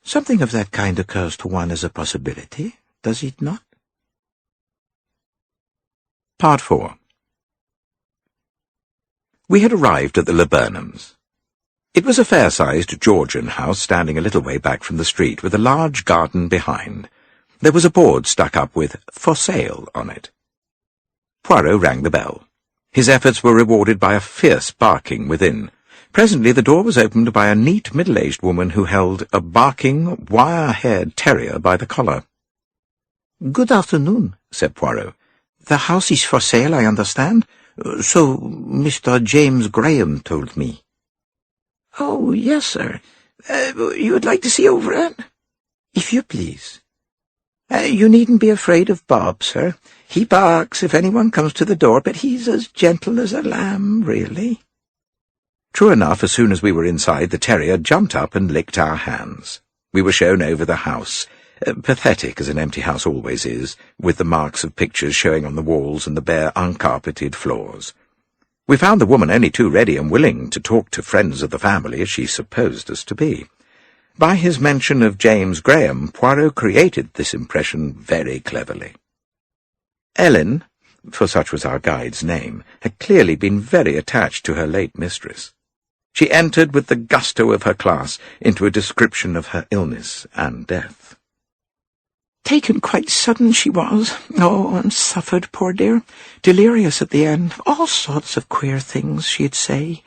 Something of that kind occurs to one as a possibility, does it not? Part 4. We had arrived at the Laburnums. It was a fair-sized Georgian house standing a little way back from the street, with a large garden behind. There was a board stuck up with "For Sale" on it. Poirot rang the bell. His efforts were rewarded by a fierce barking within. Presently the door was opened by a neat middle-aged woman who held a barking, wire-haired terrier by the collar. "Good afternoon," said Poirot. "The house is for sale, I understand. So Mr. James Graham told me." "Oh, yes, sir. You would like to see over it?" "If you please." You needn't be afraid of Bob, sir. He barks if anyone comes to the door, but he's as gentle as a lamb, really." True enough, as soon as we were inside, the terrier jumped up and licked our hands. We were shown over the house, pathetic as an empty house always is, with the marks of pictures showing on the walls and the bare, uncarpeted floors. We found the woman only too ready and willing to talk to friends of the family, as she supposed us to be. By his mention of James Graham, Poirot created this impression very cleverly. Ellen, for such was our guide's name, had clearly been very attached to her late mistress. She entered with the gusto of her class into a description of her illness and death. "Taken quite sudden she was. Oh, and suffered, poor dear. Delirious at the end. All sorts of queer things she'd say.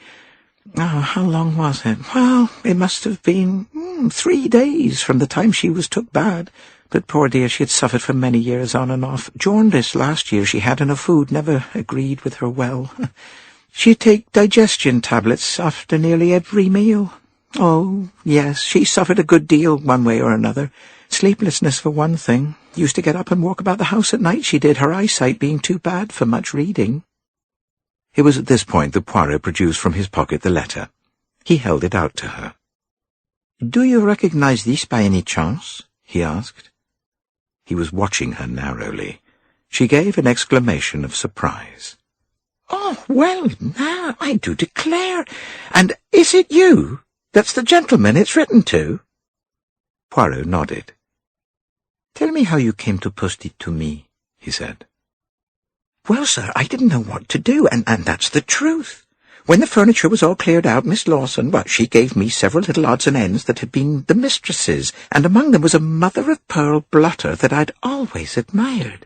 Oh, how long was it? Well, it must have been 3 days from the time she was took bad. But poor dear, she had suffered for many years on and off. Jaundice last year she had, and her food never agreed with her well. She'd take digestion tablets after nearly every meal. Oh, yes, she suffered a good deal one way or another. Sleeplessness for one thing. Used to get up and walk about the house at night, she did, her eyesight being too bad for much reading." It was at this point that Poirot produced from his pocket the letter. He held it out to her. "Do you recognize this by any chance?" he asked. He was watching her narrowly. She gave an exclamation of surprise. "Oh, well, now, I do declare. And is it you? That's the gentleman it's written to?" Poirot nodded. "Tell me how you came to post it to me," he said. "Well, sir, I didn't know what to do, and that's the truth. When the furniture was all cleared out, Miss Lawson, well, she gave me several little odds and ends that had been the mistress's, and among them was a mother-of-pearl blotter that I'd always admired.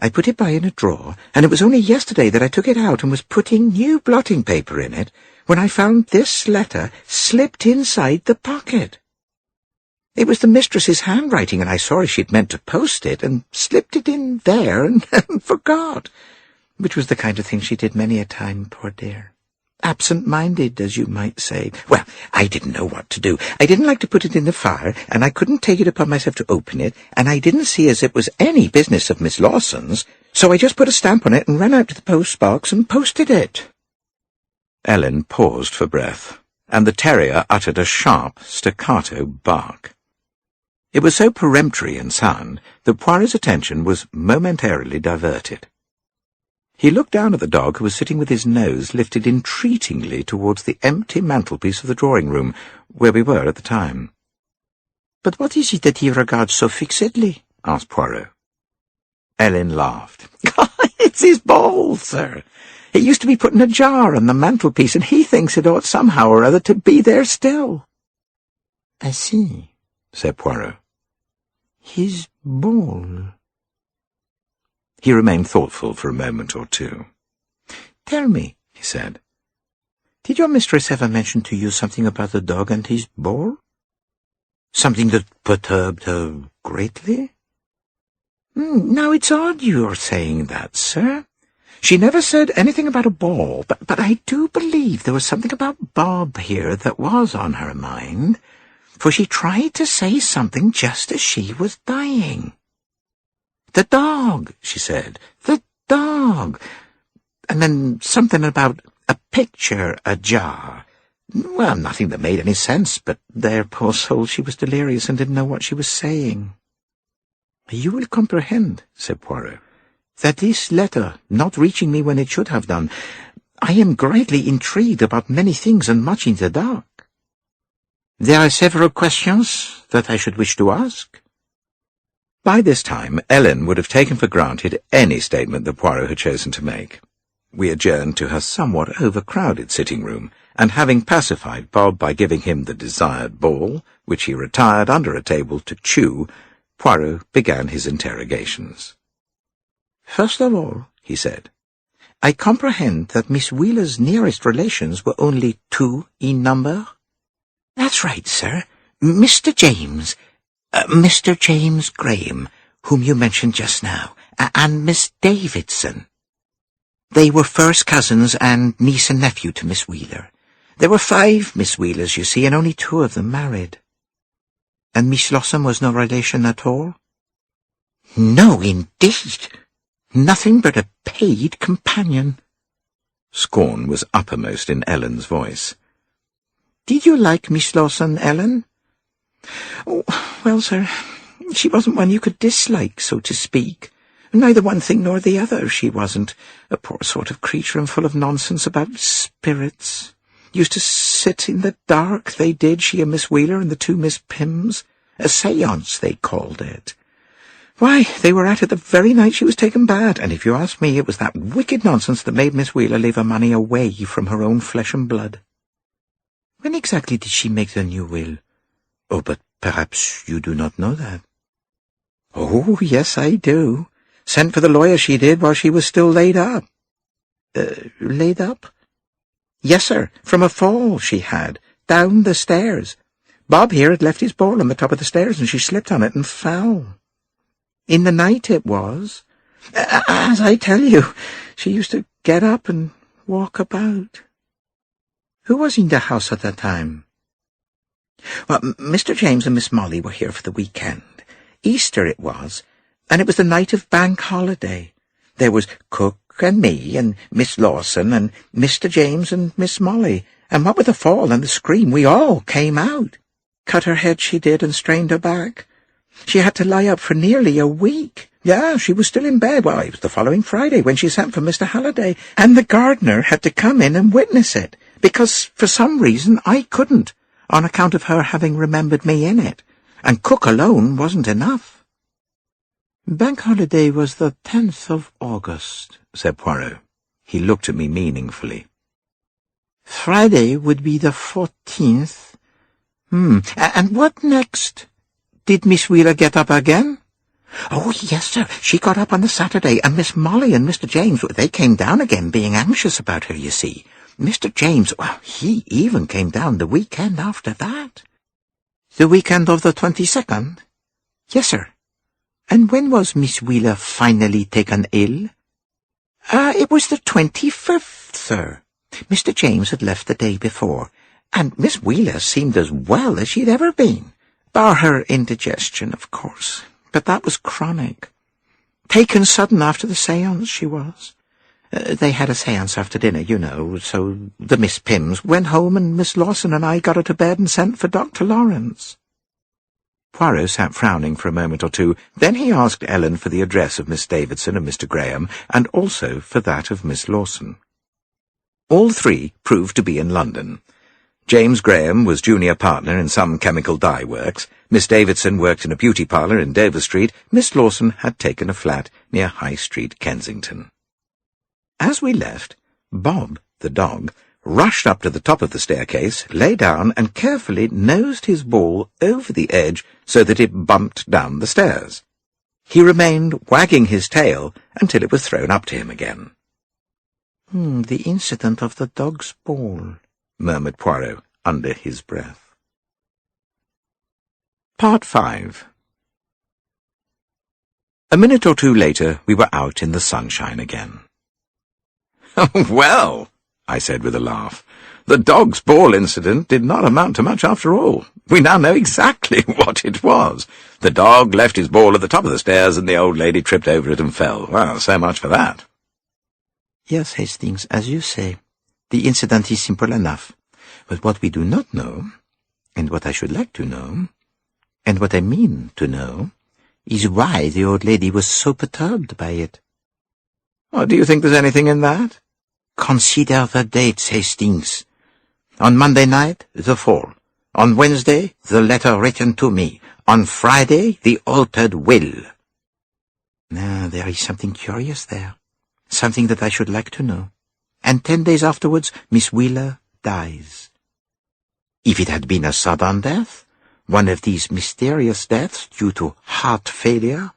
I put it by in a drawer, and it was only yesterday that I took it out and was putting new blotting paper in it when I found this letter slipped inside the pocket. It was the mistress's handwriting, and I saw she'd meant to post it, and slipped it in there and forgot, which was the kind of thing she did many a time, poor dear. Absent-minded, as you might say. Well, I didn't know what to do. I didn't like to put it in the fire, and I couldn't take it upon myself to open it, and I didn't see as it was any business of Miss Lawson's, so I just put a stamp on it and ran out to the post-box and posted it." Ellen paused for breath, and the terrier uttered a sharp, staccato bark. It was so peremptory in sound that Poirot's attention was momentarily diverted. He looked down at the dog, who was sitting with his nose lifted entreatingly towards the empty mantelpiece of the drawing-room, where we were at the time. "But what is it that he regards so fixedly?" asked Poirot. Ellen laughed. "It's his ball, sir. It used to be put in a jar on the mantelpiece, and he thinks it ought somehow or other to be there still." "I see," said Poirot. "His ball." He remained thoughtful for a moment or two. "Tell me," he said, "did your mistress ever mention to you something about the dog and his ball? Something that perturbed her greatly?" "Now, it's odd you're saying that, sir. She never said anything about a ball, but I do believe there was something about Bob here that was on her mind, for she tried to say something just as she was dying. 'The dog,' she said, 'the dog.' And then something about a picture ajar. Well, nothing that made any sense, but there, poor soul, she was delirious and didn't know what she was saying." "You will comprehend," said Poirot, "that this letter, not reaching me when it should have done, I am greatly intrigued about many things and much in the dark. There are several questions that I should wish to ask." By this time, Ellen would have taken for granted any statement that Poirot had chosen to make. We adjourned to her somewhat overcrowded sitting-room, and having pacified Bob by giving him the desired ball, which he retired under a table to chew, Poirot began his interrogations. "First of all," he said, "I comprehend that Miss Wheeler's nearest relations were only 2 in number?" "That's right, sir. Mr. James Graham, whom you mentioned just now, and Miss Davidson. They were first cousins and niece and nephew to Miss Wheeler. There were 5 Miss Wheelers, you see, and only 2 of them married." "And Miss Lawson was no relation at all?" "No, indeed. Nothing but a paid companion." Scorn was uppermost in Ellen's voice. "Did you like Miss Lawson, Ellen?" "Oh, well, sir, she wasn't one you could dislike, so to speak. Neither one thing nor the other, she wasn't. A poor sort of creature and full of nonsense about spirits. Used to sit in the dark, they did, she and Miss Wheeler and the 2 Miss Pims. A séance, they called it. Why, they were at it the very night she was taken bad, and if you ask me, it was that wicked nonsense that made Miss Wheeler leave her money away from her own flesh and blood." "When exactly did she make the new will?" "Oh, but perhaps you do not know that." "Oh, yes, I do. Sent for the lawyer, she did, while she was still laid up." "Laid up?" "Yes, sir, from a fall she had, down the stairs. Bob here had left his ball on the top of the stairs, and she slipped on it and fell. In the night it was. As I tell you, she used to get up and walk about." "Who was in the house at that time?" "Well, Mr. James and Miss Molly were here for the weekend. Easter it was, and it was the night of Bank Holiday. There was Cook and me and Miss Lawson and Mr. James and Miss Molly, and what with the fall and the scream, we all came out. Cut her head, she did, and strained her back. She had to lie up for nearly a week. Yeah, she was still in bed. Well, it was the following Friday when she sent for Mr. Halliday, and the gardener had to come in and witness it, because for some reason I couldn't, on account of her having remembered me in it, and Cook alone wasn't enough." "Bank Holiday was the 10th of August, said Poirot. He looked at me meaningfully. "Friday would be the 14th. And what next? Did Miss Wheeler get up again?" "Oh, yes, sir. She got up on the Saturday, and Miss Molly and Mr. James, they came down again, being anxious about her, you see. Mr. James, well, he even came down the weekend after that." "The weekend of the 22nd? "Yes, sir." "And when was Miss Wheeler finally taken ill?" "It was the 25th, sir. Mr. James had left the day before, and Miss Wheeler seemed as well as she'd ever been, bar her indigestion, of course, but that was chronic. Taken sudden after the séance, she was. They had a séance after dinner, you know, so the Miss Pims went home, and Miss Lawson and I got her to bed and sent for Dr. Lawrence." Poirot sat frowning for a moment or two. Then he asked Ellen for the address of Miss Davidson and Mr. Graham, and also for that of Miss Lawson. All three proved to be in London. James Graham was junior partner in some chemical dye works. Miss Davidson worked in a beauty parlour in Dover Street. Miss Lawson had taken a flat near High Street, Kensington. As we left, Bob, the dog, rushed up to the top of the staircase, lay down, and carefully nosed his ball over the edge so that it bumped down the stairs. He remained wagging his tail until it was thrown up to him again. The incident of the dog's ball," murmured Poirot under his breath. Part 5. A minute or two later, we were out in the sunshine again. "Oh, well," I said with a laugh, "the dog's ball incident did not amount to much after all. We now know exactly what it was. The dog left his ball at the top of the stairs and the old lady tripped over it and fell. Well, so much for that." "Yes, Hastings, as you say, the incident is simple enough. But what we do not know, and what I should like to know, and what I mean to know, is why the old lady was so perturbed by it." "Oh, do you think there's anything in that?" "Consider the dates, Hastings. On Monday night, the fall. On Wednesday, the letter written to me. On Friday, the altered will." Now, there is something curious there. Something that I should like to know. And 10 days afterwards, Miss Wheeler dies. If it had been a sudden death, one of these mysterious deaths due to heart failure,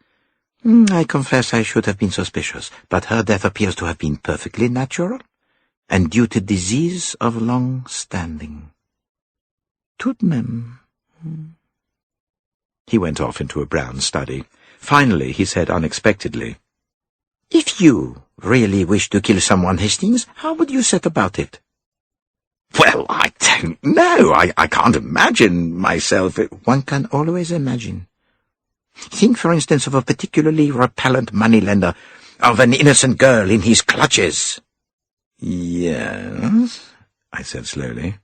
I confess I should have been suspicious, but her death appears to have been perfectly natural, and due to disease of long standing. Tout de même. He went off into a brown study. Finally, he said unexpectedly, "If you really wish to kill someone, Hastings, how would you set about it?" "Well, I don't know. I can't imagine myself—" "One can always imagine. Think, for instance, of a particularly repellent moneylender, of an innocent girl in his clutches." "Yes," I said slowly.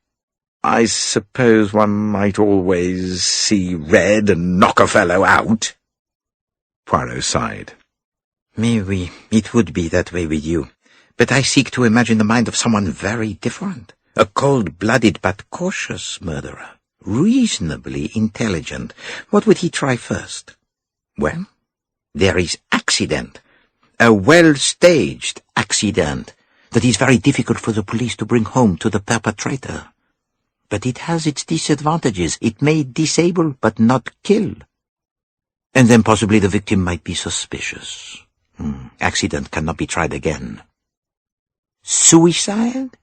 "I suppose one might always see red and knock a fellow out." Poirot sighed. "Mais oui, it would be that way with you. But I seek to imagine the mind of someone very different. A cold-blooded but cautious murderer, reasonably intelligent. What would he try first? Well, there is accident. A well-staged accident that is very difficult for the police to bring home to the perpetrator. But it has its disadvantages. It may disable but not kill. And then possibly the victim might be suspicious. Accident cannot be tried again. Suicide?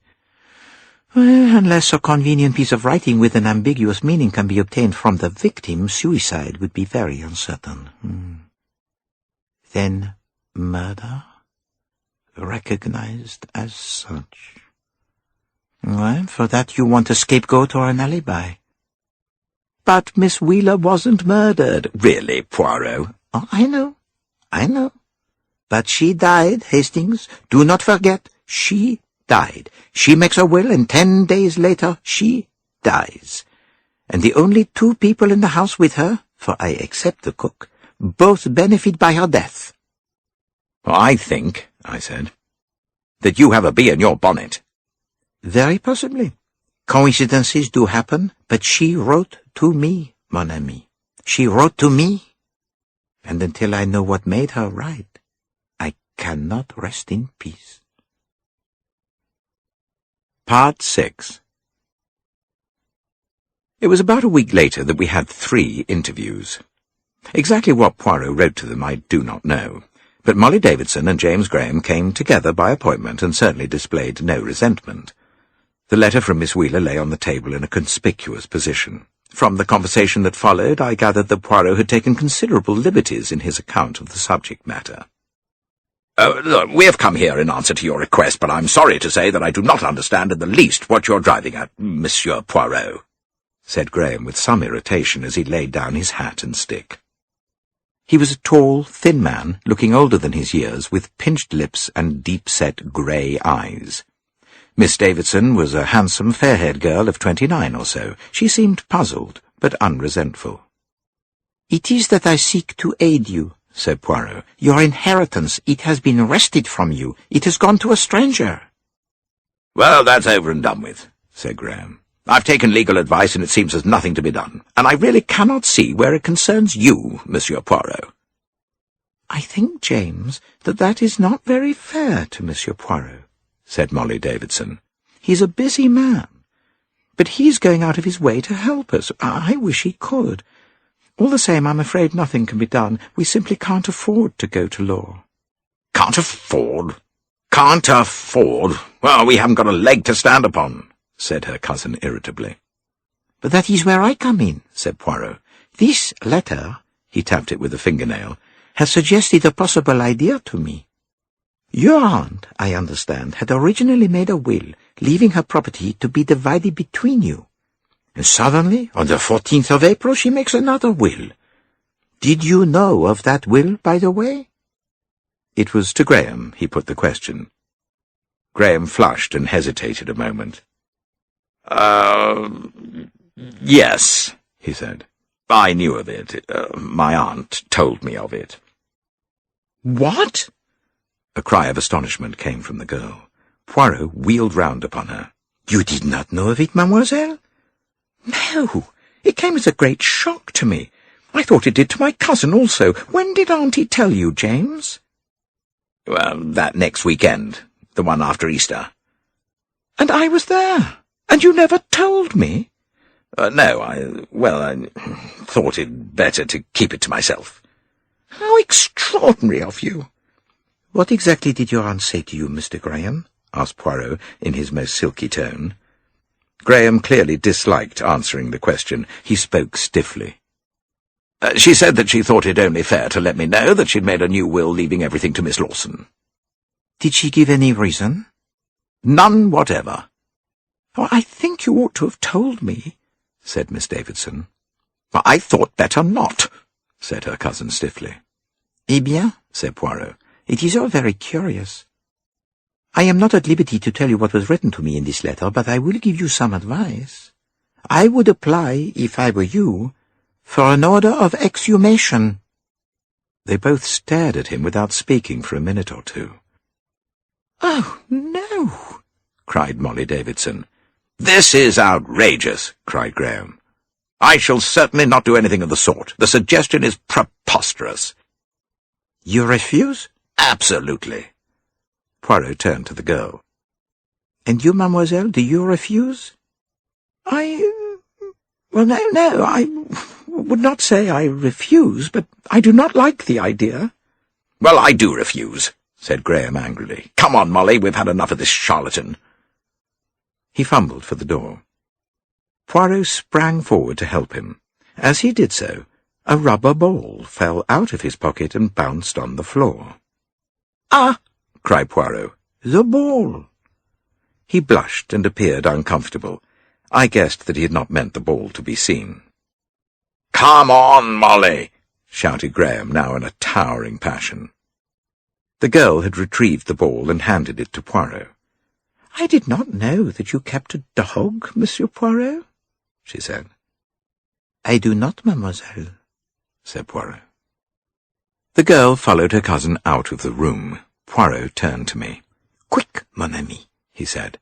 Well, unless a convenient piece of writing with an ambiguous meaning can be obtained from the victim, suicide would be very uncertain. Then murder, recognized as such. Well, for that you want a scapegoat or an alibi. But Miss Wheeler wasn't murdered. "Really, Poirot?" "Oh, I know. But she died, Hastings. Do not forget, she died. She makes a will, and 10 days later she dies. And the only 2 people in the house with her, for I except the cook, both benefit by her death." "I think," I said, "that you have a bee in your bonnet." "Very possibly. Coincidences do happen, but she wrote to me, mon ami. She wrote to me. And until I know what made her write, I cannot rest in peace." Part 6. It was about a week later that we had 3 interviews. Exactly what Poirot wrote to them I do not know, but Molly Davidson and James Graham came together by appointment and certainly displayed no resentment. The letter from Miss Wheeler lay on the table in a conspicuous position. From the conversation that followed, I gathered that Poirot had taken considerable liberties in his account of the subject matter. Look, we have come here in answer to your request, but I'm sorry to say that I do not understand in the least what you're driving at, Monsieur Poirot," said Graham with some irritation as he laid down his hat and stick. He was a tall, thin man, looking older than his years, with pinched lips and deep-set grey eyes. Miss Davidson was a handsome, fair-haired girl of 29 or so. She seemed puzzled, but unresentful. "It is that I seek to aid you," said Poirot. "Your inheritance, it has been wrested from you. It has gone to a stranger." "Well, that's over and done with," said Graham. "I've taken legal advice, and it seems there's nothing to be done. And I really cannot see where it concerns you, Monsieur Poirot." "I think, James, that is not very fair to Monsieur Poirot," said Molly Davidson. "He's a busy man. But he's going out of his way to help us. I wish he could. All the same, I'm afraid nothing can be done. We simply can't afford to go to law." "Can't afford? Can't afford? Well, we haven't got a leg to stand upon," said her cousin irritably. "But that is where I come in," said Poirot. "This letter," he tapped it with a fingernail, "has suggested a possible idea to me. Your aunt, I understand, had originally made a will, leaving her property to be divided between you. And suddenly, on the 14th of April, she makes another will. Did you know of that will, by the way?" It was to Graham he put the question. Graham flushed and hesitated a moment. Yes," he said. "I knew of it. My aunt told me of it." "What?" A cry of astonishment came from the girl. Poirot wheeled round upon her. "You did not know of it, mademoiselle?" "No. It came as a great shock to me. I thought it did to my cousin also. When did Auntie tell you, James?" "Well, that next weekend. The one after Easter." "And I was there. And you never told me?" No, I thought it better to keep it to myself." "How extraordinary of you!" "What exactly did your aunt say to you, Mr. Graham?" asked Poirot in his most silky tone. Graham clearly disliked answering the question. He spoke stiffly. She said that she thought it only fair to let me know that she'd made a new will leaving everything to Miss Lawson." "Did she give any reason?" "None whatever." "Oh, I think you ought to have told me," said Miss Davidson. "I thought better not," said her cousin stiffly. "Eh bien," said Poirot, "it is all very curious. I am not at liberty to tell you what was written to me in this letter, but I will give you some advice. I would apply, if I were you, for an order of exhumation." They both stared at him without speaking for a minute or two. "Oh, no!" cried Molly Davidson. "This is outrageous," cried Graham. "I shall certainly not do anything of the sort. The suggestion is preposterous." "You refuse?" "Absolutely." Poirot turned to the girl. "And you, mademoiselle, do you refuse?" Well, no, I would not say I refuse, but I do not like the idea." "Well, I do refuse," said Graham angrily. "Come on, Molly, we've had enough of this charlatan." He fumbled for the door. Poirot sprang forward to help him. As he did so, a rubber ball fell out of his pocket and bounced on the floor. "Ah!" cried Poirot. "The ball!" He blushed and appeared uncomfortable. I guessed that he had not meant the ball to be seen. "Come on, Molly!" shouted Graham, now in a towering passion. The girl had retrieved the ball and handed it to Poirot. "I did not know that you kept a dog, Monsieur Poirot," she said. "I do not, mademoiselle," said Poirot. The girl followed her cousin out of the room. Poirot turned to me. "Quick, mon ami," he said.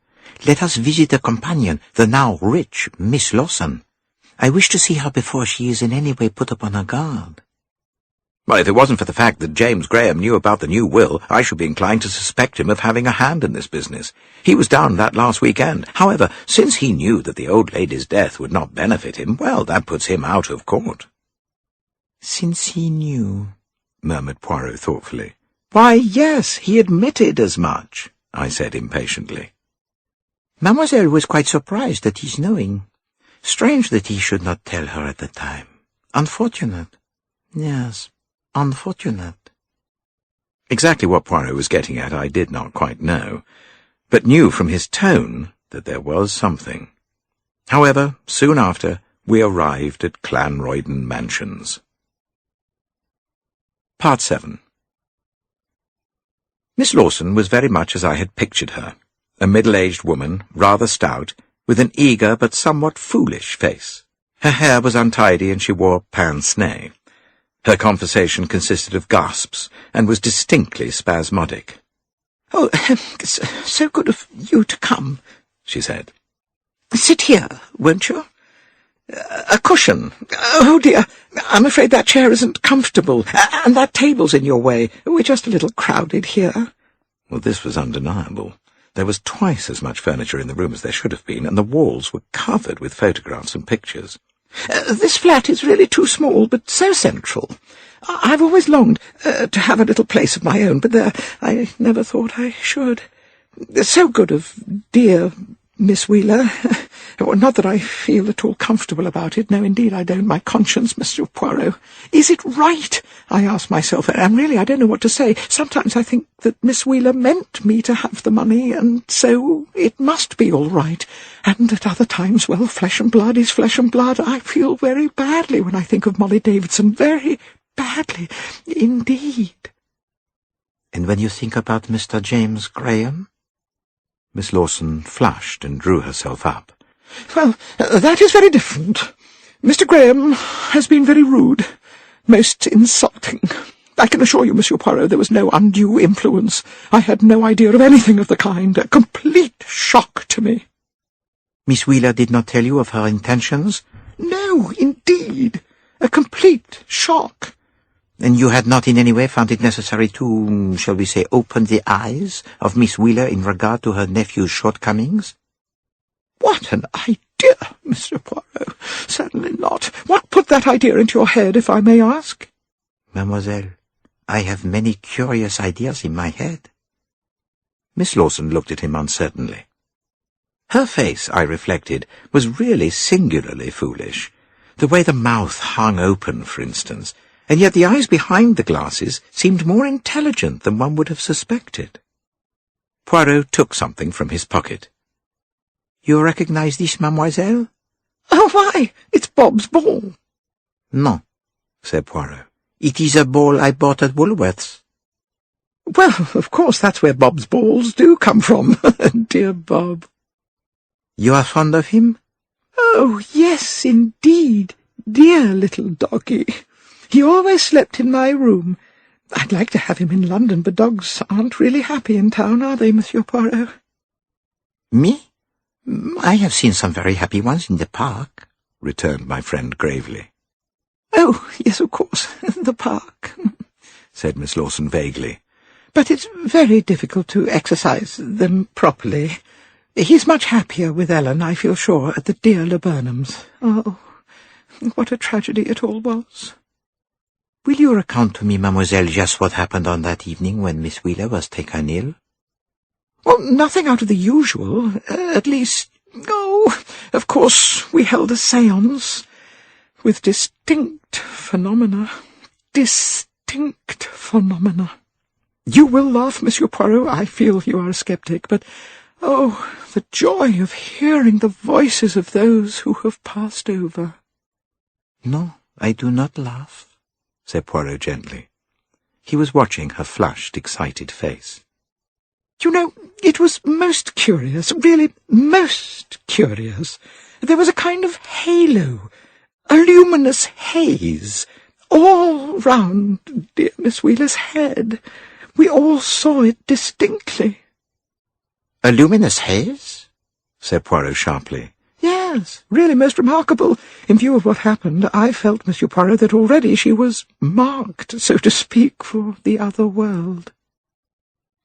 "Let us visit a companion, the now rich Miss Lawson. I wish to see her before she is in any way put upon her guard." "Well, if it wasn't for the fact that James Graham knew about the new will, I should be inclined to suspect him of having a hand in this business. He was down that last weekend. However, since he knew that the old lady's death would not benefit him, well, that puts him out of court." "Since he knew," murmured Poirot thoughtfully. "Why, yes, he admitted as much," I said impatiently. "Mademoiselle was quite surprised at his knowing. Strange that he should not tell her at the time. Unfortunate. Yes, unfortunate." Exactly what Poirot was getting at I did not quite know, but knew from his tone that there was something. However, soon after, we arrived at Clanroyden Mansions. Part 7. Miss Lawson was very much as I had pictured her, a middle-aged woman, rather stout, with an eager but somewhat foolish face. Her hair was untidy and she wore pince-nez. Her conversation consisted of gasps and was distinctly spasmodic. "Oh, it's so good of you to come," she said. "Sit here, won't you? A cushion. Oh, dear, I'm afraid that chair isn't comfortable, and that table's in your way. We're just a little crowded here." Well, this was undeniable. There was twice as much furniture in the room as there should have been, and the walls were covered with photographs and pictures. "This flat is really too small, but so central. I've always longed to have a little place of my own, but there, I never thought I should. So good of dear Miss Wheeler. Not that I feel at all comfortable about it. No, indeed, I don't. My conscience, Monsieur Poirot. Is it right? I ask myself, and really I don't know what to say. Sometimes I think that Miss Wheeler meant me to have the money, and so it must be all right. And at other times, well, flesh and blood is flesh and blood. I feel very badly when I think of Molly Davidson. Very badly indeed." "And when you think about Mr. James Graham?" Miss Lawson flushed and drew herself up. "Well, that is very different. Mr. Graham has been very rude, most insulting. I can assure you, Monsieur Poirot, there was no undue influence. I had no idea of anything of the kind. A complete shock to me." "Miss Wheeler did not tell you of her intentions?" "No, indeed. A complete shock." "And you had not in any way found it necessary to, shall we say, open the eyes of Miss Wheeler in regard to her nephew's shortcomings?" "What an idea, Mr. Poirot! Certainly not. What put that idea into your head, if I may ask?" "Mademoiselle, I have many curious ideas in my head." Miss Lawson looked at him uncertainly. Her face, I reflected, was really singularly foolish. The way the mouth hung open, for instance, and yet the eyes behind the glasses seemed more intelligent than one would have suspected. Poirot took something from his pocket. "You recognize this, mademoiselle?" "Oh, why, it's Bob's ball." "No," said Poirot. "It is a ball I bought at Woolworth's." "Well, of course, that's where Bob's balls do come from. Dear Bob." "You are fond of him?" "Oh, yes, indeed. Dear little doggy. He always slept in my room. I'd like to have him in London, but dogs aren't really happy in town, are they, Monsieur Poirot?" "Me? I have seen some very happy ones in the park," returned my friend gravely. "Oh, yes, of course, the park," said Miss Lawson vaguely. "But it's very difficult to exercise them properly. He's much happier with Ellen, I feel sure, at the dear Laburnums. Oh, what a tragedy it all was." "Will you recount to me, mademoiselle, just what happened on that evening when Miss Wheeler was taken ill?" "Well, nothing out of the usual. At least, of course, we held a séance with distinct phenomena. Distinct phenomena. You will laugh, Monsieur Poirot. I feel you are a sceptic, but, oh, the joy of hearing the voices of those who have passed over." "No, I do not laugh," said Poirot gently. He was watching her flushed, excited face. "You know, it was most curious, really most curious. There was a kind of halo, a luminous haze, all round dear Miss Wheeler's head. We all saw it distinctly." "A luminous haze?" said Poirot sharply. "Yes, really most remarkable. In view of what happened, I felt, Monsieur Poirot, that already she was marked, so to speak, for the other world."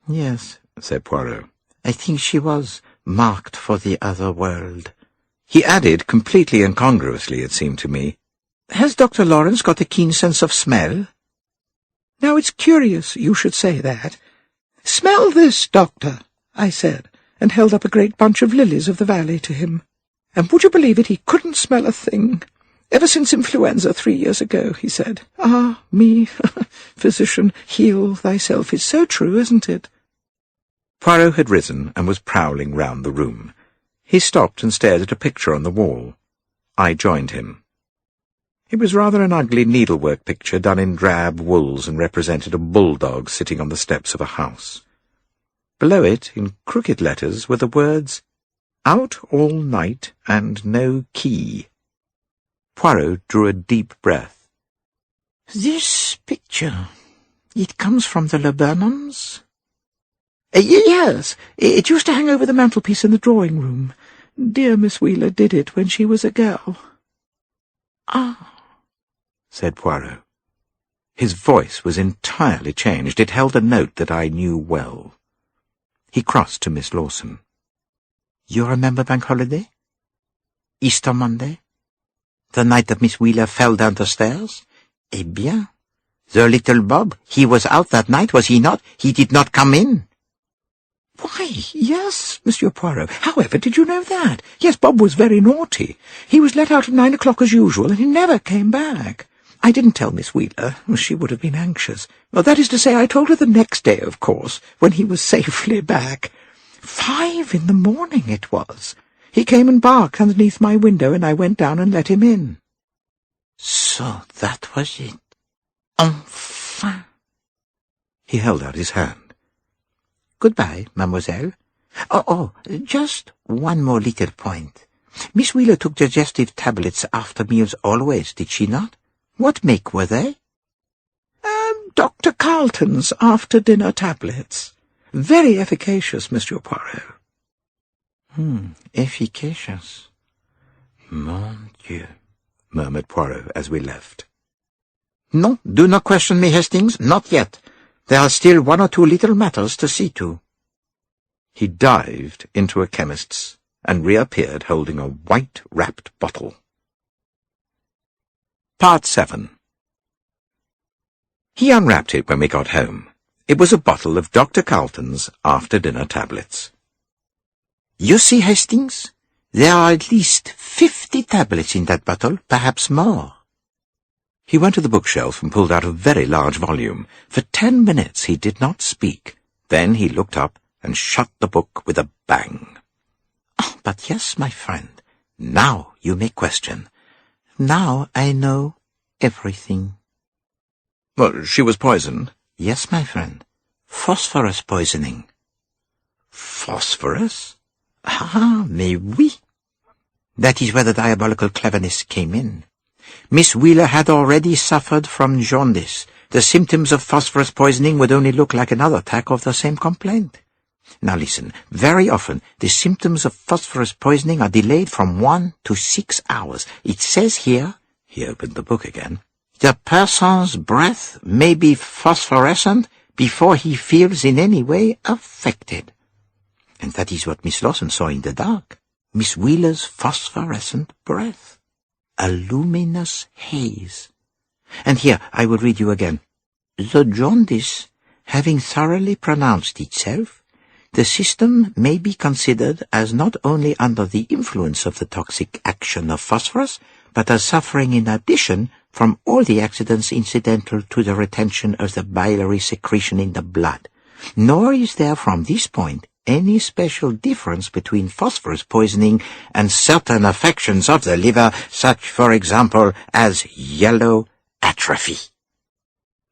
"Yes," said Poirot. "I think she was marked for the other world." He added, completely incongruously, it seemed to me, "Has Dr. Lawrence got a keen sense of smell?" "Now, it's curious you should say that. Smell this, Doctor," I said, and held up a great bunch of lilies of the valley to him. And would you believe it, he couldn't smell a thing. "Ever since influenza 3 years ago," he said. "Ah, me, physician, heal thyself. It's so true, isn't it?" Poirot had risen and was prowling round the room. He stopped and stared at a picture on the wall. I joined him. It was rather an ugly needlework picture done in drab wools and represented a bulldog sitting on the steps of a house. Below it, in crooked letters, were the words, "Out all night and no key." Poirot drew a deep breath. This picture, it comes from the laburnums? Yes, it used to hang over the mantelpiece in the drawing-room. Dear Miss Wheeler did it when she was a girl. Ah, said Poirot. His voice was entirely changed. It held a note that I knew well. He crossed to Miss Lawson. You remember Bank Holiday? Easter Monday? The night that Miss Wheeler fell down the stairs? Eh bien, the little Bob, he was out that night, was he not? He did not come in. Why, yes, Monsieur Poirot. However did you know that? Yes, Bob was very naughty. He was let out at 9 o'clock as usual, and he never came back. I didn't tell Miss Wheeler. She would have been anxious. Well, that is to say, I told her the next day, of course, when he was safely back. 5 in the morning it was. He came and barked underneath my window, and I went down and let him in. So that was it. Enfin. He held out his hand. Goodbye, mademoiselle. Oh, just one more little point. Miss Wheeler took digestive tablets after meals always, did she not? What make were they? Dr. Carlton's after-dinner tablets. Very efficacious, Monsieur Poirot. Efficacious. Mon Dieu, murmured Poirot as we left. No, do not question me, Hastings, not yet. There are still 1 or 2 little matters to see to. He dived into a chemist's and reappeared holding a white-wrapped bottle. Part 7. He unwrapped it when we got home. It was a bottle of Dr. Carlton's after-dinner tablets. You see, Hastings, there are at least 50 tablets in that bottle, perhaps more. He went to the bookshelf and pulled out a very large volume. For 10 minutes he did not speak. Then he looked up and shut the book with a bang. Oh, but yes, my friend, now you may question. Now I know everything. Well, she was poisoned. Yes, my friend. Phosphorus poisoning. Phosphorus? Ah, mais oui. That is where the diabolical cleverness came in. Miss Wheeler had already suffered from jaundice. The symptoms of phosphorus poisoning would only look like another attack of the same complaint. Now listen, very often the symptoms of phosphorus poisoning are delayed from 1 to 6 hours. It says here, he opened the book again, the person's breath may be phosphorescent before he feels in any way affected. And that is what Miss Lawson saw in the dark. Miss Wheeler's phosphorescent breath. A luminous haze. And here I will read you again. The jaundice having thoroughly pronounced itself, the system may be considered as not only under the influence of the toxic action of phosphorus, but as suffering in addition from all the accidents incidental to the retention of the biliary secretion in the blood. Nor is there from this point any special difference between phosphorus poisoning and certain affections of the liver, such, for example, as yellow atrophy.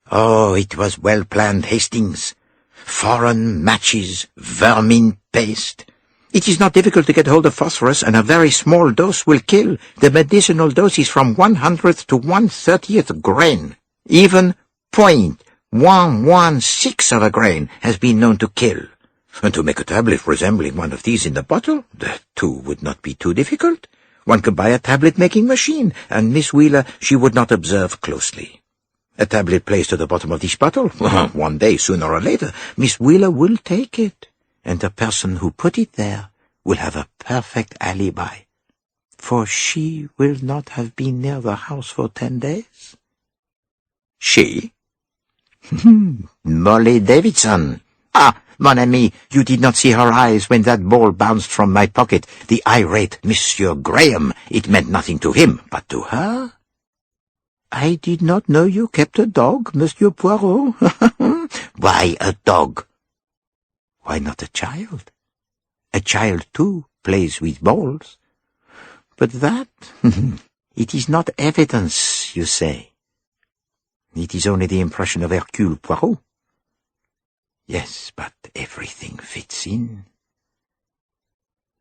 Oh, it was well planned, Hastings. Foreign matches, vermin paste. It is not difficult to get hold of phosphorus, and a very small dose will kill. The medicinal dose is from 100th to 1/30th grain. Even 0.116 of a grain has been known to kill. And to make a tablet resembling one of these in the bottle, that too would not be too difficult. One could buy a tablet-making machine, and Miss Wheeler, she would not observe closely. A tablet placed at the bottom of this bottle, one day, sooner or later, Miss Wheeler will take it, and the person who put it there will have a perfect alibi, for she will not have been near the house for 10 days. She? Molly Davidson. Ah, mon ami, you did not see her eyes when that ball bounced from my pocket. The irate Monsieur Graham. It meant nothing to him, but to her? I did not know you kept a dog, Monsieur Poirot. Why a dog? Why not a child? A child, too, plays with balls. But that, it is not evidence, you say. It is only the impression of Hercule Poirot. Yes, but everything fits in.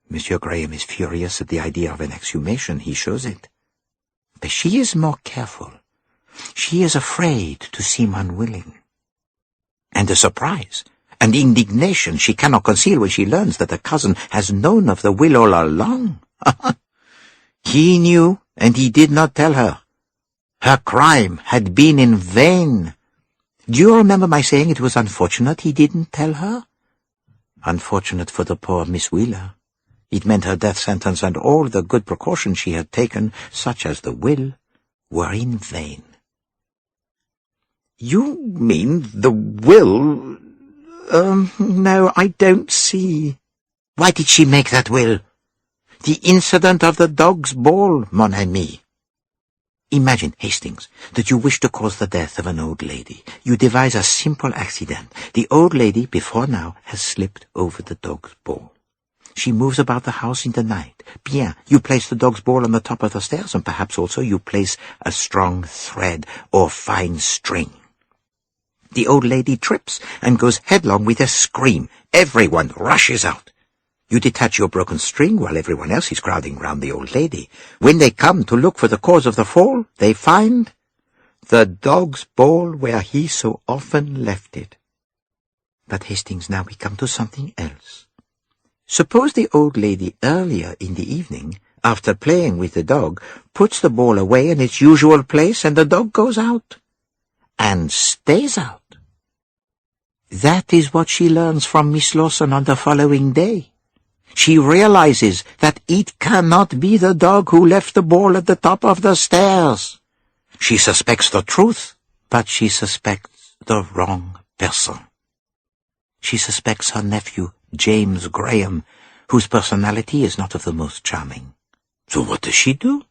Monsieur Graham is furious at the idea of an exhumation. He shows it. But she is more careful. She is afraid to seem unwilling. And the surprise and indignation she cannot conceal when she learns that her cousin has known of the will all along. He knew, and he did not tell her. Her crime had been in vain. Do you remember my saying it was unfortunate he didn't tell her? Unfortunate for the poor Miss Wheeler. It meant her death sentence, and all the good precautions she had taken, such as the will, were in vain. You mean the will? No, I don't see. Why did she make that will? The incident of the dog's ball, mon ami. Imagine, Hastings, that you wish to cause the death of an old lady. You devise a simple accident. The old lady, before now, has slipped over the dog's ball. She moves about the house in the night. Bien, you place the dog's ball on the top of the stairs, and perhaps also you place a strong thread or fine string. The old lady trips and goes headlong with a scream. Everyone rushes out. You detach your broken string while everyone else is crowding round the old lady. When they come to look for the cause of the fall, they find the dog's ball where he so often left it. But, Hastings, now we come to something else. Suppose the old lady earlier in the evening, after playing with the dog, puts the ball away in its usual place, and the dog goes out, and stays out. That is what she learns from Miss Lawson on the following day. She realizes that it cannot be the dog who left the ball at the top of the stairs. She suspects the truth, but she suspects the wrong person. She suspects her nephew, James Graham, whose personality is not of the most charming. So what does she do?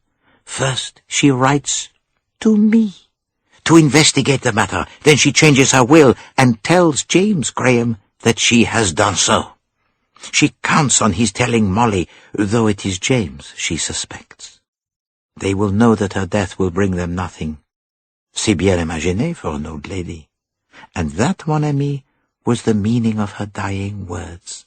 First, she writes to me to investigate the matter. Then she changes her will and tells James Graham that she has done so. She counts on his telling Molly, though it is James she suspects. They will know that her death will bring them nothing. C'est bien imaginé for an old lady. And that, mon ami, was the meaning of her dying words.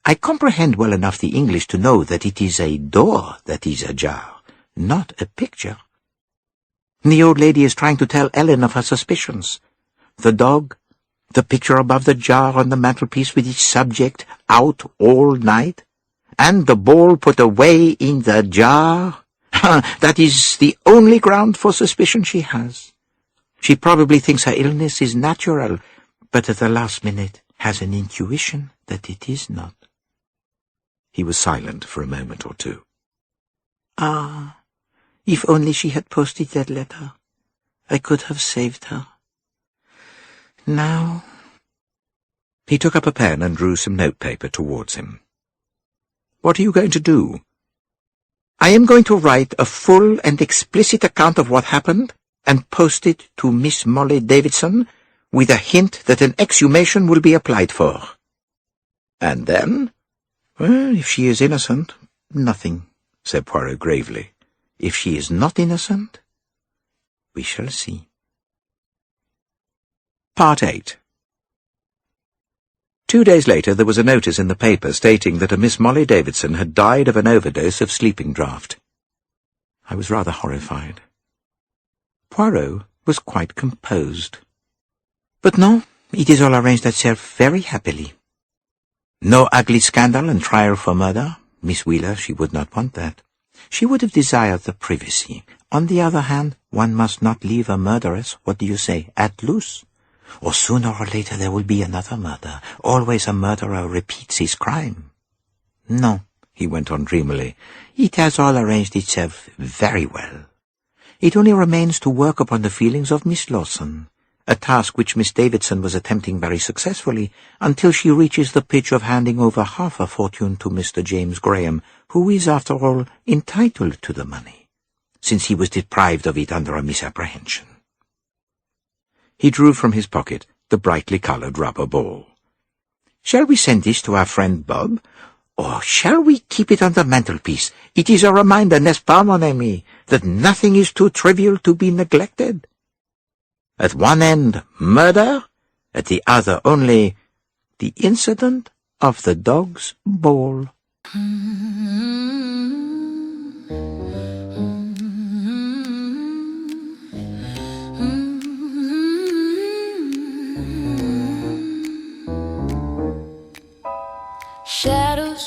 I comprehend well enough the English to know that it is a door that is ajar, not a picture. The old lady is trying to tell Ellen of her suspicions. The dog, the picture above the jar on the mantelpiece with its subject out all night, and the ball put away in the jar. That is the only ground for suspicion she has. She probably thinks her illness is natural, but at the last minute has an intuition that it is not. He was silent for a moment or two. Ah, if only she had posted that letter, I could have saved her. Now... He took up a pen and drew some notepaper towards him. What are you going to do? I am going to write a full and explicit account of what happened and post it to Miss Molly Davidson with a hint that an exhumation will be applied for. And then? Well, if she is innocent, nothing, said Poirot gravely. If she is not innocent, we shall see. Part 8. 2 days later there was a notice in the paper stating that a Miss Molly Davidson had died of an overdose of sleeping draught. I was rather horrified. Poirot was quite composed. But no, it is all arranged itself very happily. No ugly scandal and trial for murder. Miss Wheeler, she would not want that. She would have desired the privacy. On the other hand, one must not leave a murderess, what do you say, at loose? Or sooner or later there will be another murder. Always a murderer repeats his crime. No, he went on dreamily, it has all arranged itself very well. It only remains to work upon the feelings of Miss Lawson, a task which Miss Davidson was attempting very successfully, until she reaches the pitch of handing over half her fortune to Mr. James Graham, who is, after all, entitled to the money, since he was deprived of it under a misapprehension. He drew from his pocket the brightly coloured rubber ball. Shall we send this to our friend Bob, or shall we keep it on the mantelpiece? It is a reminder, n'est-ce pas, mon ami, that nothing is too trivial to be neglected. At one end, murder, at the other only the incident of the dog's ball.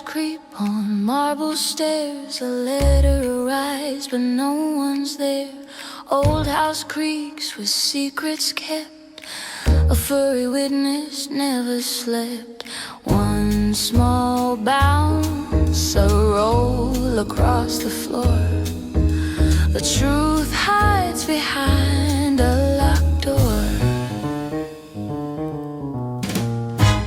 Shadows creep on marble stairs, a letter arrives but no one's there. Old house creaks with secrets kept, a furry witness never slept. One small bounce, a roll across the floor. The truth hides behind a locked door.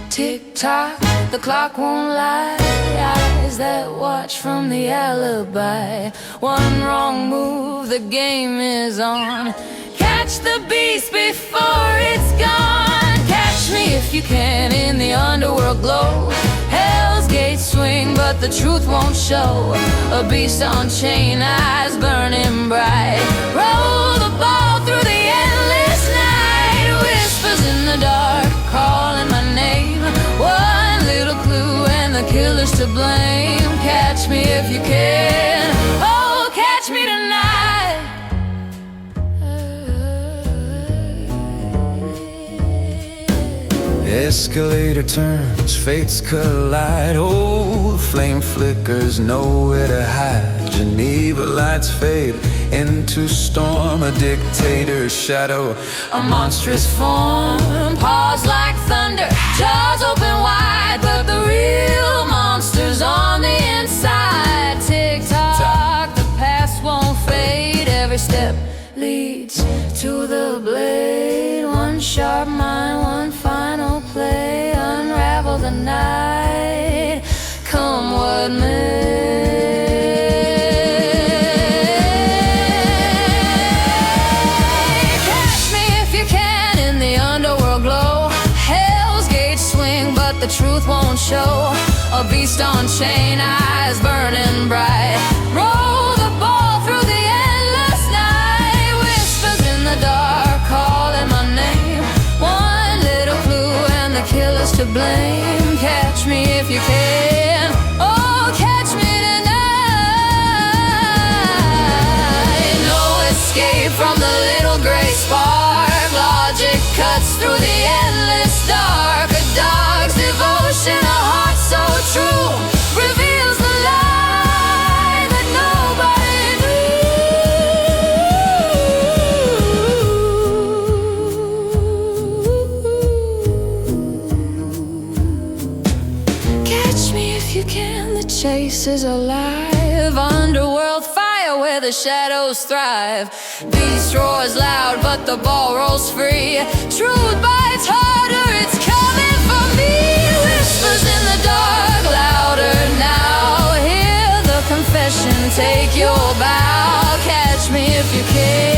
Tick-tock, the clock won't lie. Eyes that watch from the alibi. One wrong move, the game is on. Catch the beast before it's gone. Catch me if you can in the underworld glow. Hell's gates swing, but the truth won't show. A beast on chain, eyes burning bright. Roll the ball through the endless night. Whispers in the dark, calling my name. One little clue and the killer's to blame. Catch me if you can. Oh, catch me tonight. Escalator turns, fates collide. Oh, the flame flickers, nowhere to hide. Geneva lights fade into storm. A dictator's shadow, A monstrous form, paws like thunder, jaws open wide, but the real monster's on the inside. Tick-tock, the past won't fade. Every step leads to the blade. One sharp mind, one final play. Unravel the night, come what may. Catch me if you can in the underworld glow. Hell's gates swing, but the truth won't show. A beast on chain, eyes burning bright. Roll the ball through the endless night. Whispers in the dark, calling my name. One little clue and the killer's to blame. Catch me if you can. Oh, catch me tonight. No escape from the little gray spark. Logic cuts through the endless dark. A dog's devotion, a heart so true, reveals the lie that nobody knew. Catch me if you can, the chase is alive. Underworld fire where the shadows thrive. Beast roars loud, but the ball rolls free. Truth bites harder, it's coming for me. Whispers in the dark, louder now. Hear the confession, take your bow. Catch me if you can.